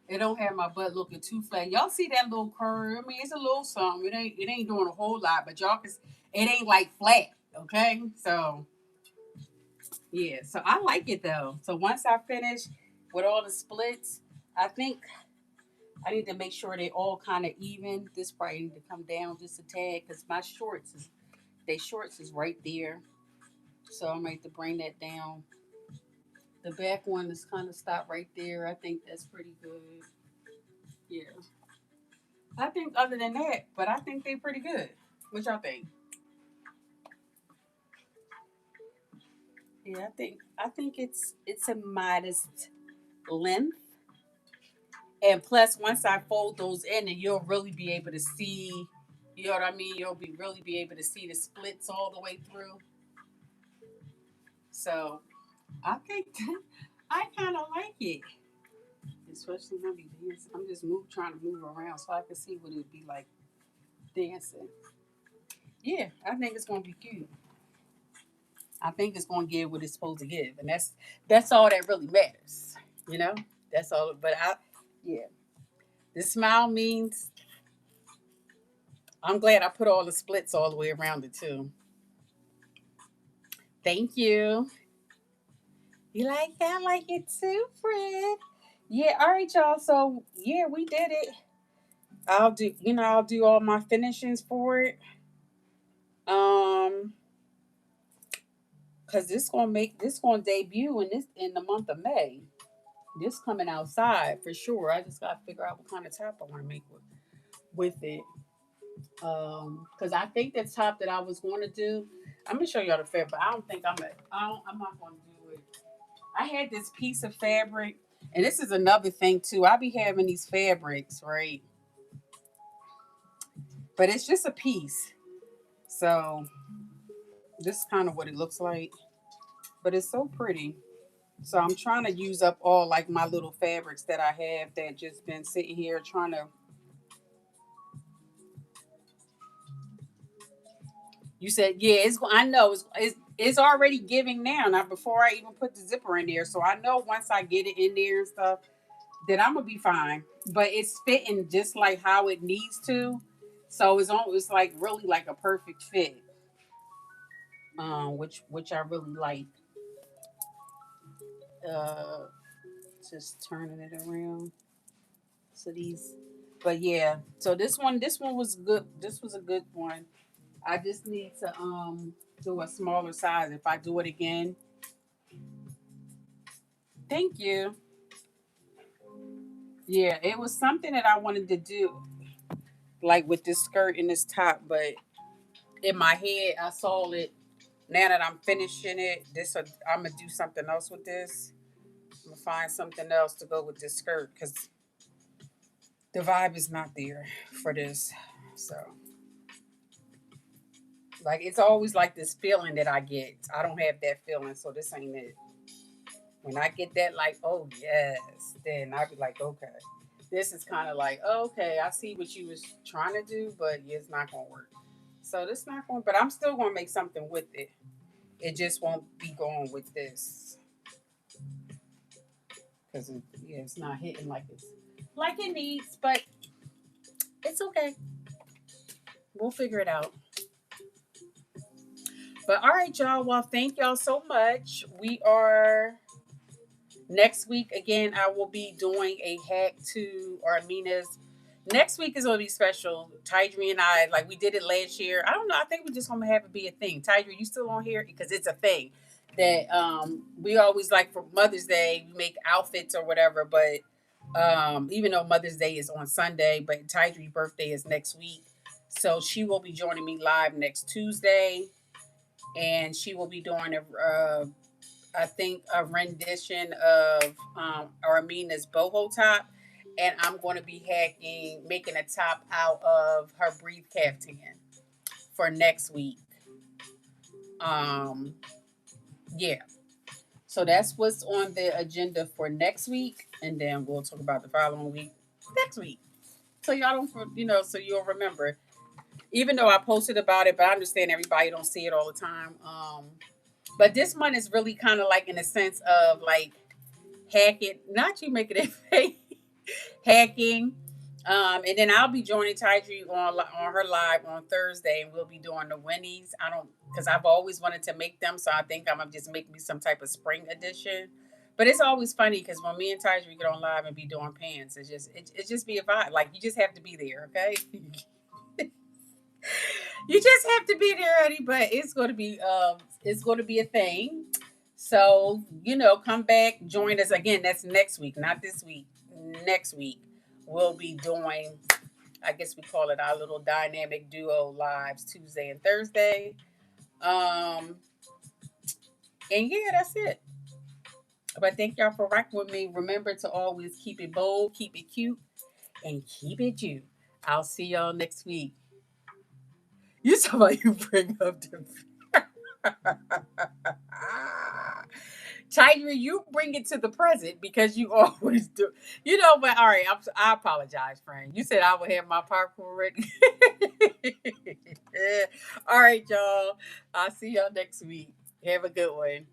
It don't have my butt looking too flat. Y'all see that little curve? I mean, it's a little something. It ain't doing a whole lot, but y'all can. It ain't like flat. Okay, so yeah. So I like it though. So once I finish with all the splits, I think I need to make sure they all kind of even. This probably need to come down just a tad because my shorts is right there. So I'm going to bring that down. The back one is kind of stopped right there. I think that's pretty good. Yeah. I think other than that, but I think they're pretty good. What y'all think? Yeah, I think it's a modest length. And plus once I fold those in and you'll really be able to see, you know what I mean? You'll be really be able to see the splits all the way through. So I think I kind of like it. Especially when we dance. I'm just trying to move around so I can see what it'd be like dancing. Yeah, I think it's gonna be cute. I think it's going to give what it's supposed to give, and that's all that really matters. You know, that's all. But yeah, the smile means I'm glad I put all the splits all the way around it too. Thank you. You like that? I like it too, Fred. Yeah. All right, y'all. So yeah, we did it. I'll do all my finishings for it. Um, cause this gonna debut in the month of May. This coming outside for sure. I just gotta figure out what kind of top I want to make with it. Cause I think the top that I was going to do, I'm gonna show y'all the fabric. But I don't think I'm not gonna do it. I had this piece of fabric, and this is another thing too. I be having these fabrics, right? But it's just a piece. So this is kind of what it looks like. But it's so pretty. So I'm trying to use up all like my little fabrics that I have that just been sitting here trying to. You said, yeah, I know it's already giving now. Now before I even put the zipper in there, so I know once I get it in there and stuff, that I'm gonna be fine. But it's fitting just like how it needs to, so it's like really like a perfect fit. Which I really like. Uh, just turning it around. So these, but yeah. So this one was good. This was a good one. I just need to do a smaller size. If I do it again, thank you. Yeah, it was something that I wanted to do, like with this skirt and this top, but in my head I saw it. Now that I'm finishing it, I'm gonna do something else with this. I'm gonna find something else to go with this skirt because the vibe is not there for this. So, like, it's always like this feeling that I get. I don't have that feeling, so this ain't it. When I get that, like, oh yes, then I be like, okay. This is kind of like, okay, I see what you was trying to do, but yeah, it's not gonna work. So this not going, but I'm still gonna make something with it. It just won't be going with this because yeah, it's not hitting like it needs, but it's okay. We'll figure it out. But all right, y'all. Well, thank y'all so much. We are next week again. I will be doing a hack to Armina's. Next week is gonna be special. Tydri and I, like we did it last year. I don't know. I think we're just gonna have it be a thing. Tydri, you still on here because it's a thing that we always like for Mother's Day. We make outfits or whatever, but even though Mother's Day is on Sunday, but Tydri's birthday is next week, so she will be joining me live next Tuesday, and she will be doing I think a rendition of Armina's boho top, and I'm going to be making a top out of her breathe caftan for next week. Um, yeah, so that's what's on the agenda for next week, and then we'll talk about the following week next week. So y'all don't, so you'll remember. Even though I posted about it, but I understand everybody don't see it all the time. But this month is really kind of like in a sense of like hacking, not you making it fake, hacking. And then I'll be joining Tydri on her live on Thursday, and we'll be doing the Winnies. I don't because I've always wanted to make them, so I think I'm gonna just make me some type of spring edition. But it's always funny because when me and Tydri get on live and be doing pants, it just be a vibe. Like you just have to be there, okay? You just have to be there, honey. But it's gonna be a thing. So come back, join us again. That's next week, not this week. Next week we'll be doing. I guess we call it our little dynamic duo lives Tuesday and Thursday. Um, and yeah, that's it. But thank y'all for rocking with me. Remember to always keep it bold, keep it cute, and keep it you. I'll see y'all next week. You talking about you bring up the Tiger, you bring it to the present because you always do. But all right, I apologize, friend. You said I would have my popcorn ready. All right, y'all. I'll see y'all next week. Have a good one.